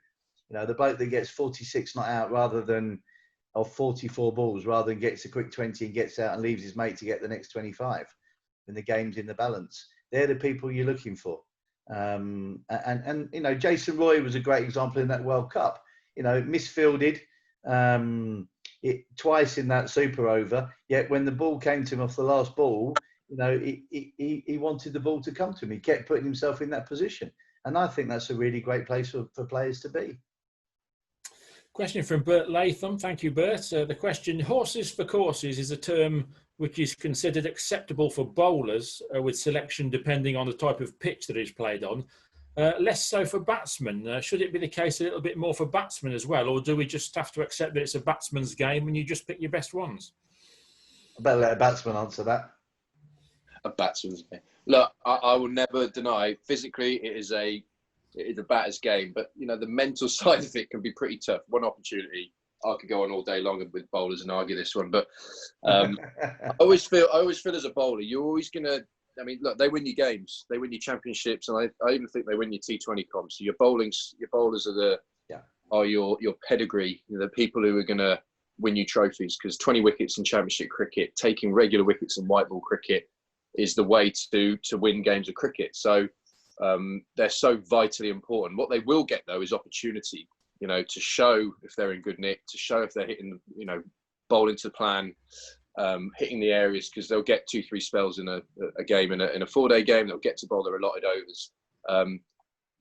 You know, the bloke that gets 46 not out or 44 balls rather than gets a quick 20 and gets out and leaves his mate to get the next 25 when the game's in the balance. They're the people you're looking for. And you know, Jason Roy was a great example in that World Cup. You know, misfielded twice in that super over, yet when the ball came to him off the last ball, you know, he wanted the ball to come to him. He kept putting himself in that position. And I think that's a really great place for players to be. Question from Bert Latham. Thank you, Bert. The question, horses for courses is a term which is considered acceptable for bowlers with selection depending on the type of pitch that is played on. Less so for batsmen. Should it be the case a little bit more for batsmen as well, or do we just have to accept that it's a batsman's game and you just pick your best ones? I better let a batsman answer that. A batsman's game. Look, I will never deny physically it is a batter's game, but you know the mental side of it can be pretty tough. One opportunity, I could go on all day long with bowlers and argue this one, but I always feel as a bowler, you're always gonna. I mean, look, they win your games, they win your championships, and I even think they win your T20 comps. So your bowlers are your pedigree, you know, the people who are going to win you trophies. Because 20 wickets in Championship cricket, taking regular wickets in white ball cricket, is the way to win games of cricket. So they're so vitally important. What they will get though is opportunity, you know, to show if they're in good nick, to show if they're hitting, you know, bowling to plan. Hitting the areas, because they'll get 2-3 spells in a game, in a 4-day game, they'll get to bowl their allotted overs.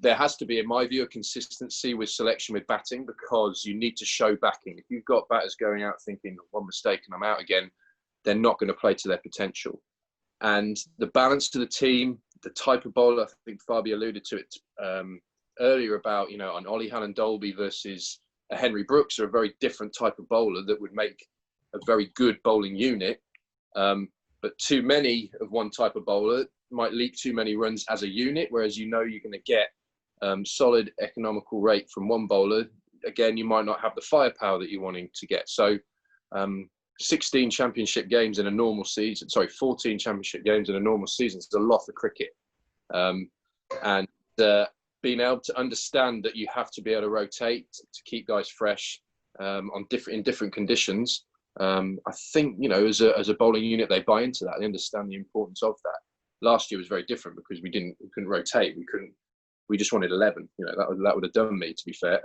There has to be, in my view, a consistency with selection with batting, because you need to show backing. If you've got batters going out thinking one mistake and I'm out again, they're not going to play to their potential. And the balance to the team, the type of bowler, I think Fabi alluded to it earlier about, you know, an Ollie Hannon Dolby versus a Henry Brooks are a very different type of bowler that would make a very good bowling unit, but too many of one type of bowler might leak too many runs as a unit, whereas you know you're going to get solid economical rate from one bowler. Again, you might not have the firepower that you're wanting to get. So 16 championship games in a normal season, 14 championship games in a normal season is a lot for cricket. And being able to understand that you have to be able to rotate to keep guys fresh in different conditions. I think, you know, as a bowling unit, they buy into that. They understand the importance of that. Last year was very different because we couldn't rotate. We just wanted 11. You know, that would have done me, to be fair.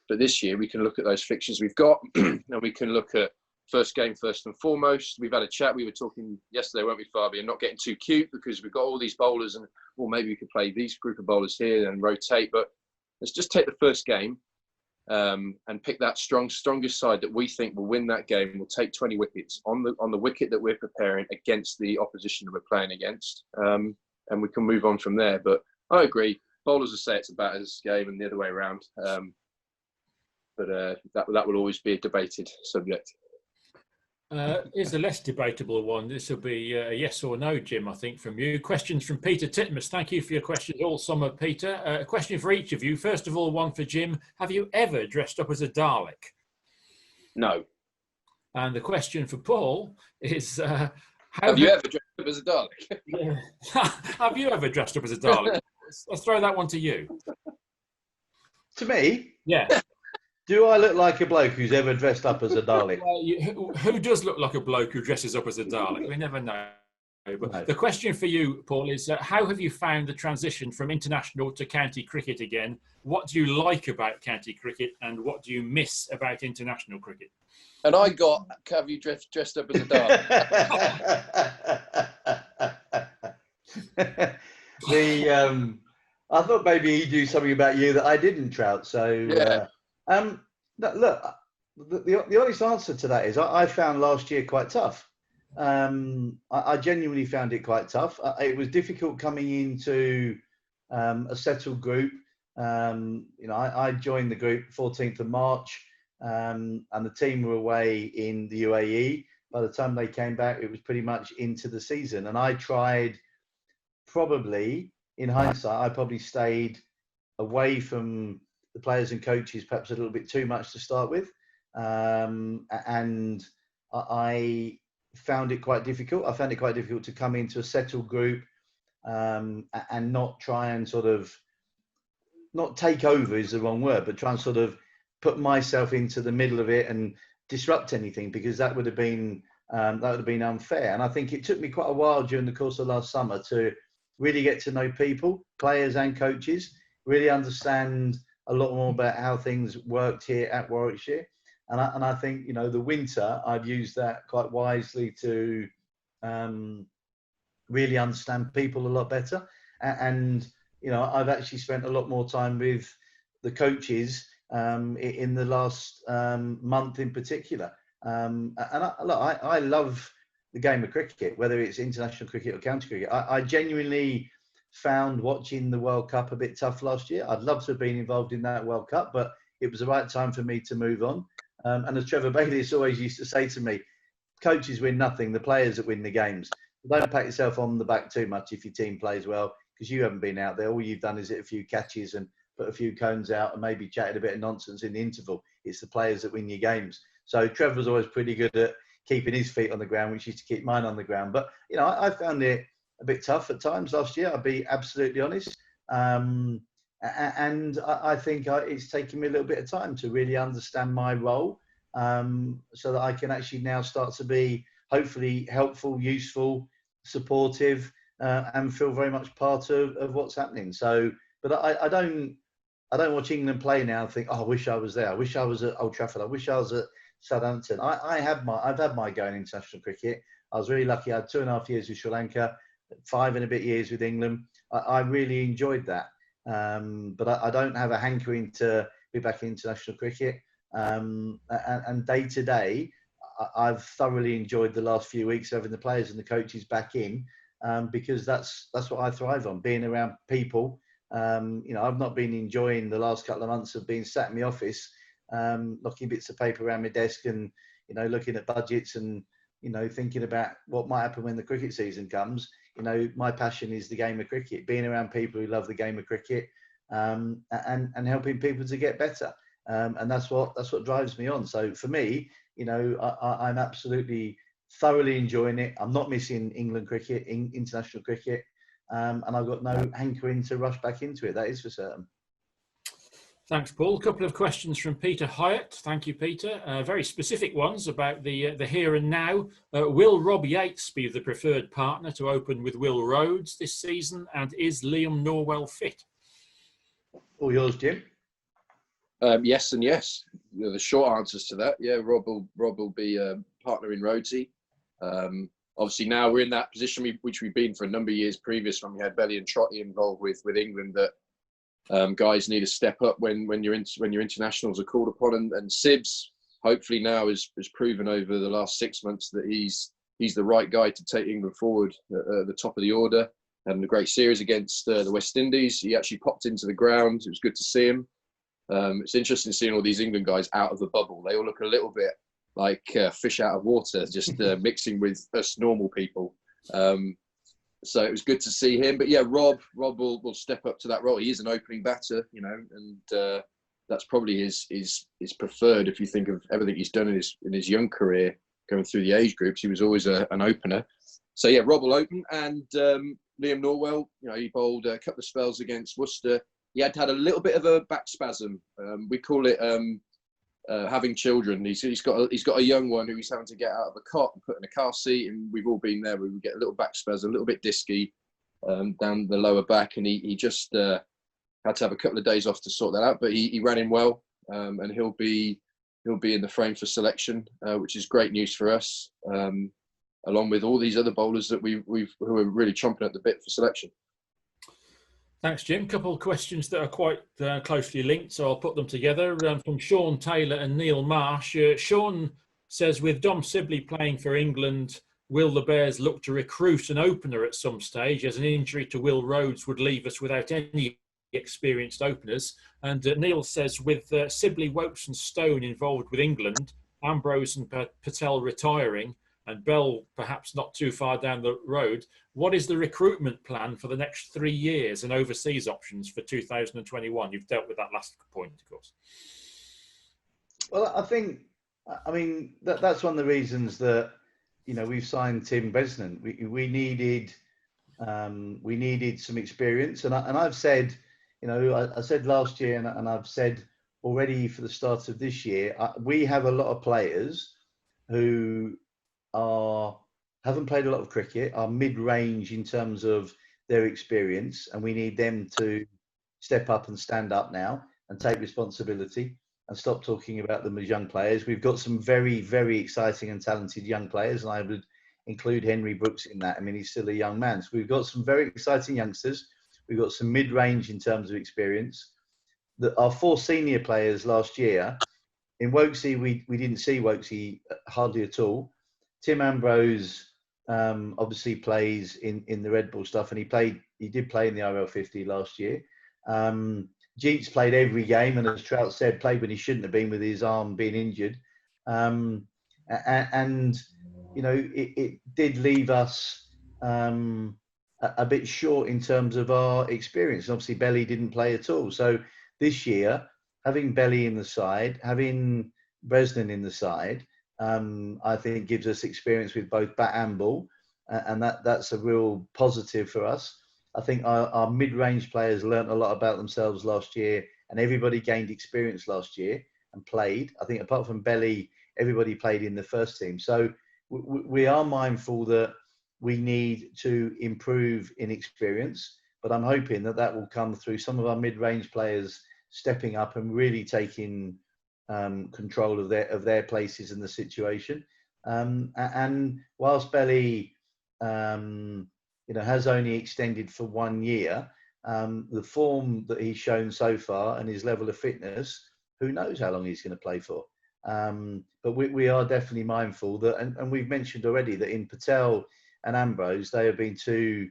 But this year we can look at those fixtures we've got, and we can look at first game first and foremost. We've had a chat. We were talking yesterday, weren't we, Fabian? Not getting too cute because we've got all these bowlers, and well, maybe we could play these group of bowlers here and rotate. But let's just take the first game and pick that strongest side that we think will win that game. We'll take 20 wickets on the wicket that we're preparing against the opposition that we're playing against, and we can move on from there. But I agree. Bowlers will say it's a batter's game and the other way around. But that will always be a debated subject. Here's a less debatable one. This will be a yes or no, Jim, I think, from you. Questions from Peter Titmus. Thank you for your questions all summer, Peter. A question for each of you. First of all, one for Jim. Have you ever dressed up as a Dalek? No. And the question for Paul is... have you ever dressed up as a Dalek? Yeah. Have you ever dressed up as a Dalek? Let's throw that one to you. To me? Yeah. Do I look like a bloke who's ever dressed up as a Dalek? Well, who does look like a bloke who dresses up as a Dalek? We never know. But no. The question for you, Paul, is how have you found the transition from international to county cricket again? What do you like about county cricket and what do you miss about international cricket? And I got, have you dressed up as a Dalek? I thought maybe he'd do something about you that I didn't, Trout. So, yeah. Look, the honest answer to that is I found last year quite tough. I genuinely found it quite tough. It was difficult coming into a settled group. I joined the group 14th of March, and the team were away in the UAE. By the time they came back, it was pretty much into the season. And I tried, probably, in hindsight, I probably stayed away from the players and coaches perhaps a little bit too much to start with. And I found it quite difficult. I found it quite difficult to come into a settled group and not try and sort of, not take over is the wrong word, but try and sort of put myself into the middle of it and disrupt anything, because that would have been unfair. And I think it took me quite a while during the course of last summer to really get to know people, players and coaches, really understand a lot more about how things worked here at Warwickshire. And I think, the winter, I've used that quite wisely to really understand people a lot better. And I've actually spent a lot more time with the coaches in the last month in particular. I love the game of cricket, whether it's international cricket or county cricket. I genuinely found watching the World Cup a bit tough last year. I'd love to have been involved in that World Cup, but it was the right time for me to move on. And as Trevor Bayliss always used to say to me, coaches win nothing, the players that win the games. Don't pat yourself on the back too much if your team plays well, because you haven't been out there. All you've done is hit a few catches and put a few cones out and maybe chatted a bit of nonsense in the interval. It's the players that win your games. So Trevor was always pretty good at keeping his feet on the ground, which used to keep mine on the ground. But, I found it a bit tough at times last year, I'll be absolutely honest. And I think it's taken me a little bit of time to really understand my role, so that I can actually now start to be hopefully helpful, useful, supportive, and feel very much part of what's happening. So, but I don't watch England play now and think, oh, I wish I was there. I wish I was at Old Trafford. I wish I was at Southampton. I've had my go in international cricket. I was really lucky. I had 2.5 years with Sri Lanka, 5 and a bit years with England. I really enjoyed that. But I don't have a hankering to be back in international cricket. And day to day, I've thoroughly enjoyed the last few weeks having the players and the coaches back in, because that's what I thrive on, being around people. I've not been enjoying the last couple of months of being sat in the office, knocking bits of paper around my desk and, looking at budgets and, thinking about what might happen when the cricket season comes. My passion is the game of cricket, being around people who love the game of cricket, and helping people to get better. And that's what drives me on. So for me, I'm absolutely thoroughly enjoying it. I'm not missing England cricket, international cricket, and I've got no hankering to rush back into it. That is for certain. Thanks, Paul. A couple of questions from Peter Hyatt. Thank you, Peter. Very specific ones about the here and now. Will Rob Yates be the preferred partner to open with Will Rhodes this season? And is Liam Norwell fit? All yours, Jim. Yes and yes. The short answers to that, yeah. Rob will be partner in Rhodesy. Obviously now we're in that position which we've been for a number of years previous, when we had Belly and Trotty involved with England, that guys need to step up when your internationals are called upon, and Sibs hopefully now has proven over the last 6 months that he's the right guy to take England forward at the top of the order. Having a great series against the West Indies. He actually popped into the ground. It was good to see him. It's interesting seeing all these England guys out of the bubble. They all look a little bit like fish out of water, just mixing with us normal people. So it was good to see him. But yeah, Rob will step up to that role. He is an opening batter, and that's probably his preferred. If you think of everything he's done in his young career, going through the age groups, he was always an opener. So yeah, Rob will open, and Liam Norwell, he bowled a couple of spells against Worcester. He had a little bit of a back spasm. We call it having children. He's got a young one who he's having to get out of a cot and put in a car seat, and we've all been there. We would get a little back spasm, a little bit disky down the lower back, and he just had to have a couple of days off to sort that out. But he ran in well, and he'll be in the frame for selection, which is great news for us. Along with all these other bowlers that who are really chomping at the bit for selection. Thanks, Jim. A couple of questions that are quite closely linked, so I'll put them together. From Sean Taylor and Neil Marsh. Sean says, with Dom Sibley playing for England, will the Bears look to recruit an opener at some stage, as an injury to Will Rhodes would leave us without any experienced openers? And Neil says, with Sibley, Wokes and Stone involved with England, Ambrose and Patel retiring, and Bell perhaps not too far down the road, what is the recruitment plan for the next 3 years and overseas options for 2021? You've dealt with that last point, of course. Well, I mean, that's one of the reasons that, we've signed Tim Bresnan. We needed some experience. And I've said, I said last year, and I've said already for the start of this year, we have a lot of players who haven't played a lot of cricket, are mid-range in terms of their experience, and we need them to step up and stand up now and take responsibility and stop talking about them as young players. We've got some very, very exciting and talented young players, and I would include Henry Brooks in that. I mean, he's still a young man. So we've got some very exciting youngsters. We've got some mid-range in terms of experience. Our 4 senior players last year, in Wokesy, we didn't see Wokesy hardly at all. Tim Ambrose obviously plays in the Red Bull stuff, and he did play in the RL50 last year. Jeets played every game, and as Trout said, played when he shouldn't have been with his arm being injured. It did leave us a bit short in terms of our experience. Obviously, Belly didn't play at all. So this year, having Belly in the side, having Bresnan in the side, I think gives us experience with both bat and ball, and that's a real positive for us. I think our mid-range players learnt a lot about themselves last year, and everybody gained experience last year and played. I think apart from Belly, everybody played in the first team. So we are mindful that we need to improve in experience, but I'm hoping that will come through some of our mid-range players stepping up and really taking control of their places in the situation. And whilst Belly has only extended for 1 year, the form that he's shown so far and his level of fitness, who knows how long he's going to play for. But we are definitely mindful that, and we've mentioned already that in Patel and Ambrose, they have been 2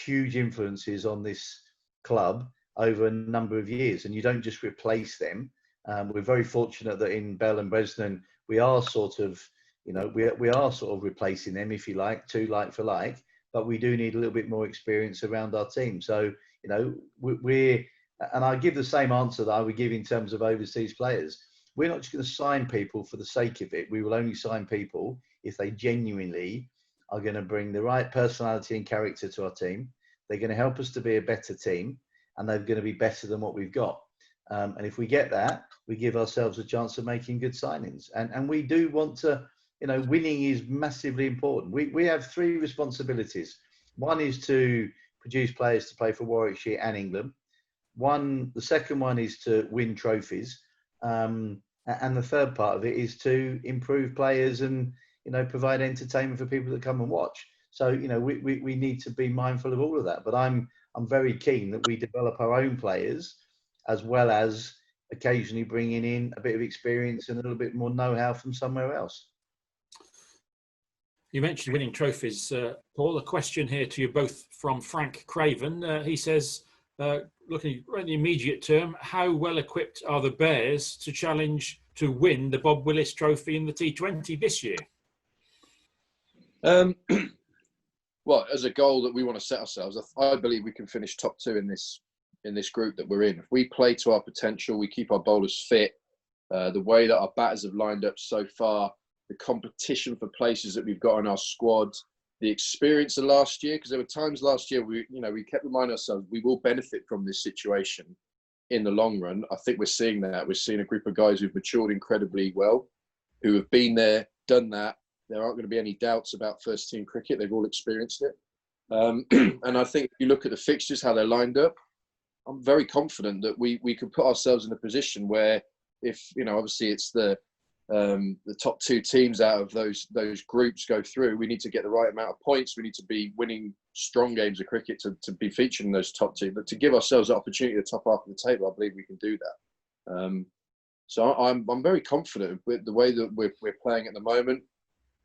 huge influences on this club over a number of years, and you don't just replace them. We're very fortunate that in Bell and Bresnan, we are sort of replacing them, if you like, 2 like for like, but we do need a little bit more experience around our team. So, and I give the same answer that I would give in terms of overseas players. We're not just going to sign people for the sake of it. We will only sign people if they genuinely are going to bring the right personality and character to our team. They're going to help us to be a better team, and they're going to be better than what we've got. And if we get that, we give ourselves a chance of making good signings. And we do want to, winning is massively important. We have 3 responsibilities. One is to produce players to play for Warwickshire and England. The second one is to win trophies. And the third part of it is to improve players and, provide entertainment for people that come and watch. So, we need to be mindful of all of that. But I'm very keen that we develop our own players, as well as occasionally bringing in a bit of experience and a little bit more know-how from somewhere else. You mentioned winning trophies, Paul. A question here to you both from Frank Craven. He says, looking at the immediate term, how well equipped are the Bears to challenge to win the Bob Willis Trophy in the T20 this year? Well, as a goal that we want to set ourselves, I believe we can finish top 2 in this group that we're in. If we play to our potential, we keep our bowlers fit, the way that our batters have lined up so far, the competition for places that we've got in our squad, the experience of last year, because there were times last year we kept reminding ourselves we will benefit from this situation in the long run. I think we're seeing that. We're seeing a group of guys who've matured incredibly well, who have been there, done that. There aren't going to be any doubts about first team cricket. They've all experienced it. And I think if you look at the fixtures, how they're lined up, I'm very confident that we can put ourselves in a position where, if obviously it's the top 2 teams out of those groups go through, we need to get the right amount of points. We need to be winning strong games of cricket to be featured in those top 2. But to give ourselves the opportunity at the top half of the table, I believe we can do that. So I'm very confident with the way that we're playing at the moment,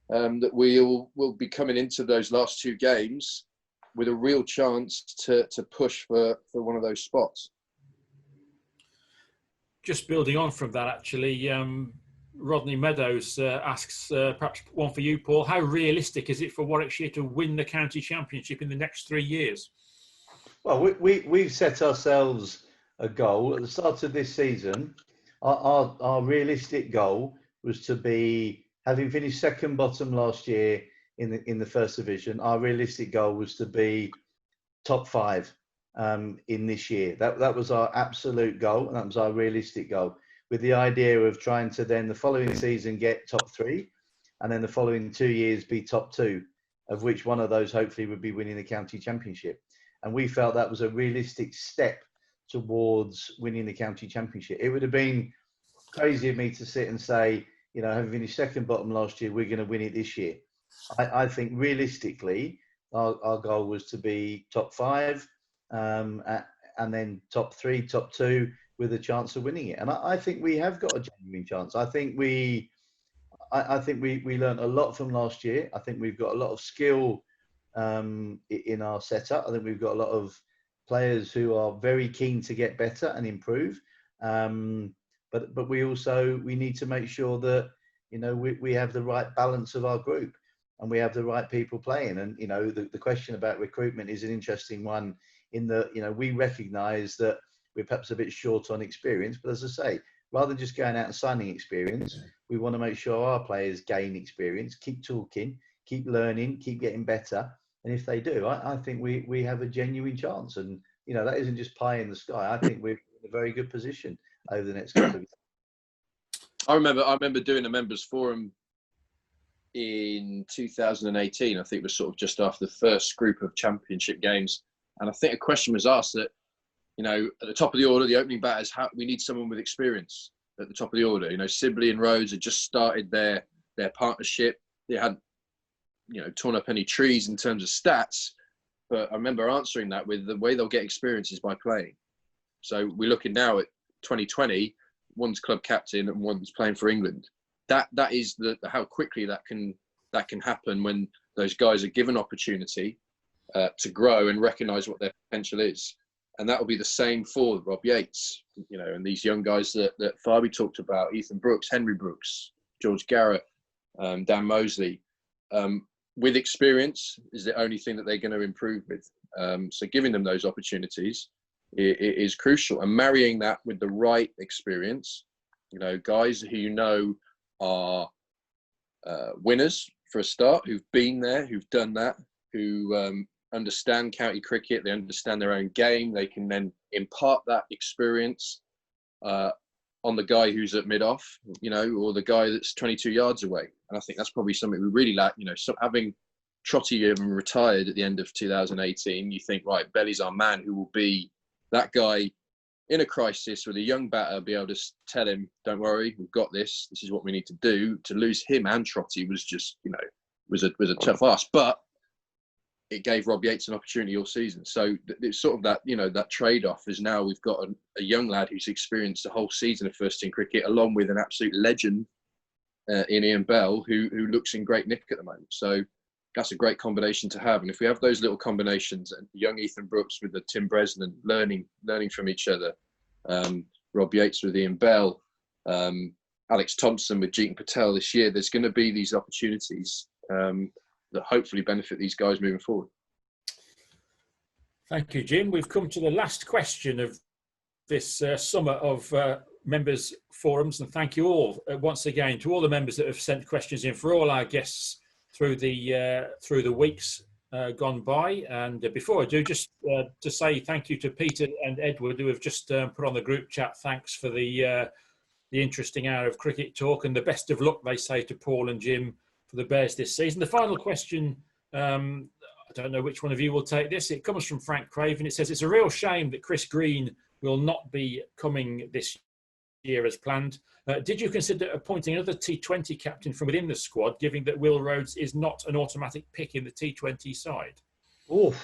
that we'll be coming into those last 2 games with a real chance to push for one of those spots. Just building on from that, actually, Rodney Meadows asks, perhaps one for you, Paul, how realistic is it for Warwickshire to win the county championship in the next 3 years? Well, we've set ourselves a goal at the start of this season. Our realistic goal was to be, having finished second bottom last year in the first division, our realistic goal was to be top 5 in this year. That was our absolute goal, and that was our realistic goal, with the idea of trying to then the following season get top 3, and then the following 2 years be top 2, of which one of those hopefully would be winning the county championship. And we felt that was a realistic step towards winning the county championship. It would have been crazy of me to sit and say, having finished second bottom last year, we're going to win it this year. I think realistically, our goal was to be top 5, and then top 3, top 2, with a chance of winning it. And I think we have got a genuine chance. I think we learned a lot from last year. I think we've got a lot of skill in our setup. I think we've got a lot of players who are very keen to get better and improve. But we need to make sure that we have the right balance of our group, and we have the right people playing. And the question about recruitment is an interesting one, in that we recognise that we're perhaps a bit short on experience. But as I say, rather than just going out and signing experience, we want to make sure our players gain experience, keep talking, keep learning, keep getting better. And if they do, I think we have a genuine chance. And that isn't just pie in the sky. I think we're in a very good position over the next couple of years. I remember doing a members forum in 2018. I think it was sort of just after the first group of championship games, and I think a question was asked that, at the top of the order, the opening batters, we need someone with experience at the top of the order. Sibley and Rhodes had just started their partnership. They hadn't, torn up any trees in terms of stats. But I remember answering that with, the way they'll get experience is by playing. So we're looking now at 2020. One's club captain and one's playing for England. That is how quickly that can happen when those guys are given opportunity to grow and recognise what their potential is. And that will be the same for Rob Yates, and these young guys that Farby talked about, Ethan Brooks, Henry Brooks, George Garrett, Dan Mosley. With experience is the only thing that they're going to improve with. So giving them those opportunities is crucial, and marrying that with the right experience, guys who are winners for a start, who've been there, who've done that, who understand county cricket, they understand their own game, they can then impart that experience on the guy who's at mid-off, or the guy that's 22 yards away. And I think that's probably something we really lack. So having Trotty retired at the end of 2018, you think, right, Belly's our man, who will be that guy in a crisis with a young batter, be able to tell him, "Don't worry, we've got this. This is what we need to do." To lose him and Trotty was just, was a tough ask, but it gave Rob Yates an opportunity all season. So it's sort of that, that trade-off is now we've got a young lad who's experienced a whole season of first-team cricket, along with an absolute legend in Ian Bell, who looks in great nick at the moment. So that's a great combination to have. And if we have those little combinations, and young Ethan Brooks with the Tim Bresnan learning from each other, Rob Yates with Ian Bell, Alex Thompson with Jeetan Patel this year, there's going to be these opportunities that hopefully benefit these guys moving forward. Thank you, Jim. We've come to the last question of this summer of members forums, and thank you all once again to all the members that have sent questions in, for all our guests through the weeks gone by. And before I do, just to say thank you to Peter and Edward, who have just put on the group chat. Thanks for the interesting hour of cricket talk, and the best of luck, they say, to Paul and Jim for the Bears this season. The final question, I don't know which one of you will take this. It comes from Frank Craven. It says, "It's a real shame that Chris Green will not be coming this year as planned. Did you consider appointing another T20 captain from within the squad, given that Will Rhodes is not an automatic pick in the T20 side?" Oh,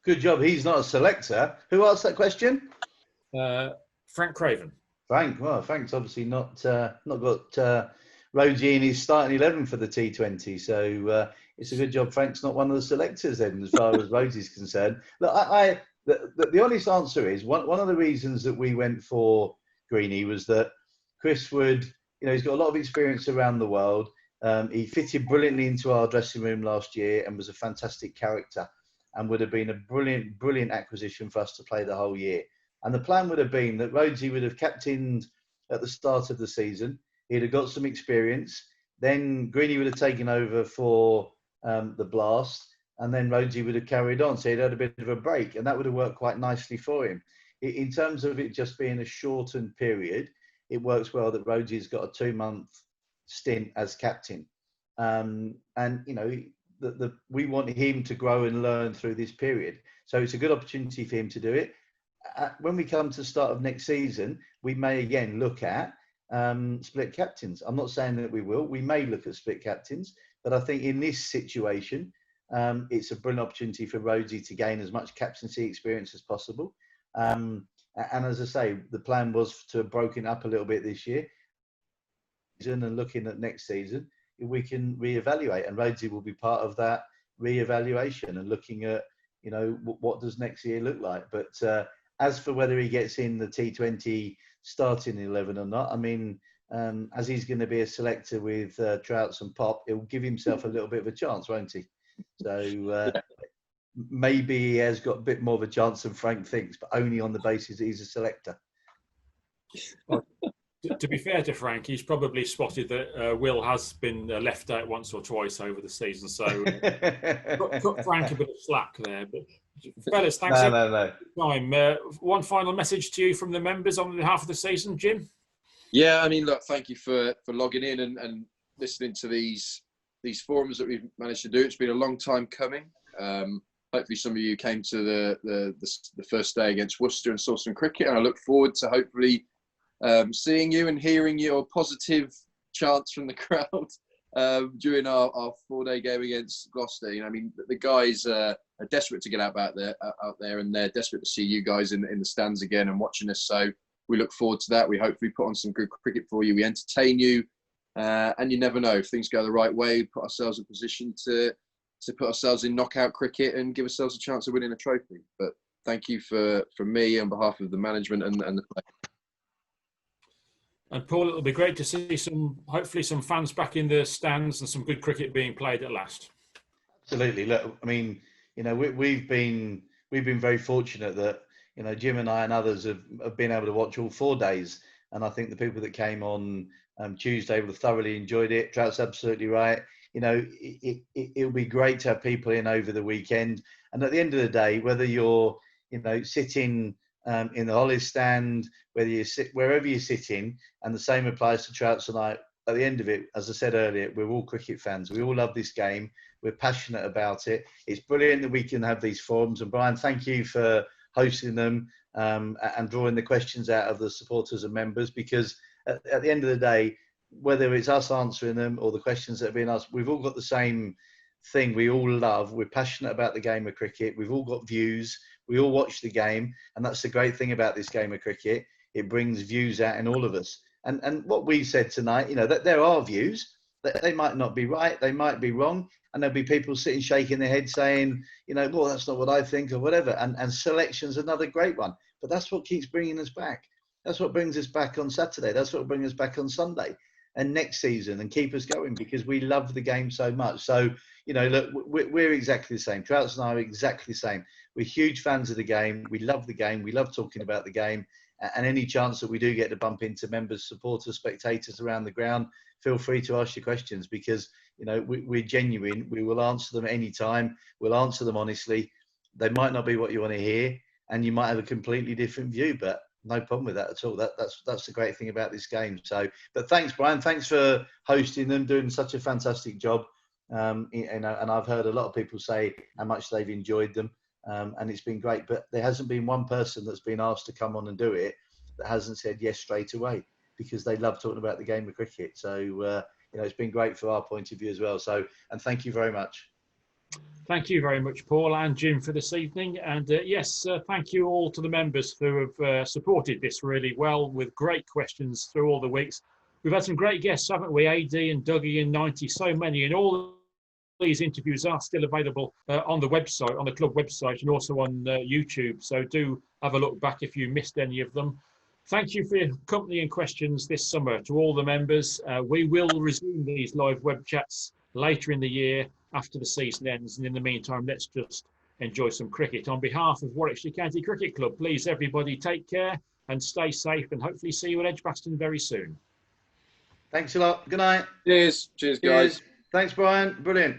good job. He's not a selector. Who asked that question? Frank Craven. Frank. Well, Frank's obviously not got Rhodesy in his starting 11 for the T20. So it's a good job Frank's not one of the selectors then, as far as Rhodesy's concerned. Look, the honest answer is one of the reasons that we went for Greenie was that Chris would, he's got a lot of experience around the world. He fitted brilliantly into our dressing room last year and was a fantastic character, and would have been a brilliant acquisition for us to play the whole year. And the plan would have been that Rhodesy would have captained at the start of the season. He'd have got some experience. Then Greenie would have taken over for the Blast, and then Rhodesy would have carried on. So he'd had a bit of a break, and that would have worked quite nicely for him. In terms of it just being a shortened period, it works well that Rhodesy's got a 2-month stint as captain. And, we want him to grow and learn through this period. So it's a good opportunity for him to do it. When we come to the start of next season, we may again look at split captains. I'm not saying that we will. We may look at split captains, but I think in this situation, it's a brilliant opportunity for Rhodesy to gain as much captaincy experience as possible. And as I say, the plan was to have broken up a little bit this year, and looking at next season, we can reevaluate, and Rhodesy will be part of that reevaluation and looking at, what does next year look like. But as for whether he gets in the T20 starting 11 or not, as he's going to be a selector with Trouts and Pop, he'll give himself a little bit of a chance, won't he? So maybe he has got a bit more of a chance than Frank thinks, but only on the basis that he's a selector. Well, to be fair to Frank, he's probably spotted that Will has been left out once or twice over the season, so cut Frank a bit of slack there. But fellas, thanks for your time. One final message to you from the members on behalf of the season, Jim? Yeah, look, thank you for logging in and listening to these forums that we've managed to do. It's been a long time coming. Hopefully some of you came to the first day against Worcester and saw some cricket, and I look forward to hopefully seeing you and hearing your positive chants from the crowd during our 4-day game against Gloucester. The guys are desperate to get out there, and they're desperate to see you guys in the stands again and watching us. So we look forward to that. We hopefully put on some good cricket for you. We entertain you, and you never know, if things go the right way, put ourselves in position to put ourselves in knockout cricket and give ourselves a chance of winning a trophy. But thank you for me on behalf of the management and the players. And Paul, it'll be great to see hopefully some fans back in the stands and some good cricket being played at last. Absolutely. Look, we've been very fortunate that Jim and I and others have been able to watch all 4 days, and I think the people that came on Tuesday will have thoroughly enjoyed it. Trout's absolutely right. It'll be great to have people in over the weekend, and at the end of the day, whether you're sitting in the Hollis stand, whether you sit wherever you're sitting, and the same applies to Trouts and I. At the end of it, as I said earlier, we're all cricket fans. We all love this game. We're passionate about it. It's brilliant that we can have these forums. And Brian, thank you for hosting them and drawing the questions out of the supporters and members, because at the end of the day, whether it's us answering them or the questions that are being asked, we've all got the same thing we all love. We're passionate about the game of cricket. We've all got views. We all watch the game. And that's the great thing about this game of cricket. It brings views out in all of us. And what we said tonight, that there are views. That they might not be right. They might be wrong. And there'll be people sitting shaking their head saying, well, that's not what I think or whatever. And selection's another great one. But that's what keeps bringing us back. That's what brings us back on Saturday. That's what brings us back on Sunday and next season, and keep us going, because we love the game so much. So, look, we're exactly the same. Troughton and I are exactly the same. We're huge fans of the game. We love the game. We love talking about the game. And any chance that we do get to bump into members, supporters, spectators around the ground, feel free to ask your questions, because, we're genuine. We will answer them anytime. We'll answer them honestly. They might not be what you want to hear, and you might have a completely different view, but no problem with that at all. That's the great thing about this game. So, but thanks, Brian. Thanks for hosting them, doing such a fantastic job. And I've heard a lot of people say how much they've enjoyed them, and it's been great. But there hasn't been one person that's been asked to come on and do it that hasn't said yes straight away, because they love talking about the game of cricket. So, it's been great for our point of view as well. So, and thank you very much. Thank you very much, Paul and Jim, for this evening. And thank you all to the members who have supported this really well, with great questions through all the weeks. We've had some great guests, haven't we? AD and Dougie and 90, so many. And all these interviews are still available on the website, on the club website, and also on YouTube. So do have a look back if you missed any of them. Thank you for your company and questions this summer to all the members. We will resume these live web chats later in the year, after the season ends, and in the meantime, let's just enjoy some cricket. On behalf of Warwickshire County Cricket Club, please everybody take care and stay safe, and hopefully see you at Edgbaston very soon. Thanks a lot. Good night. Cheers, guys. Thanks, Brian. Brilliant.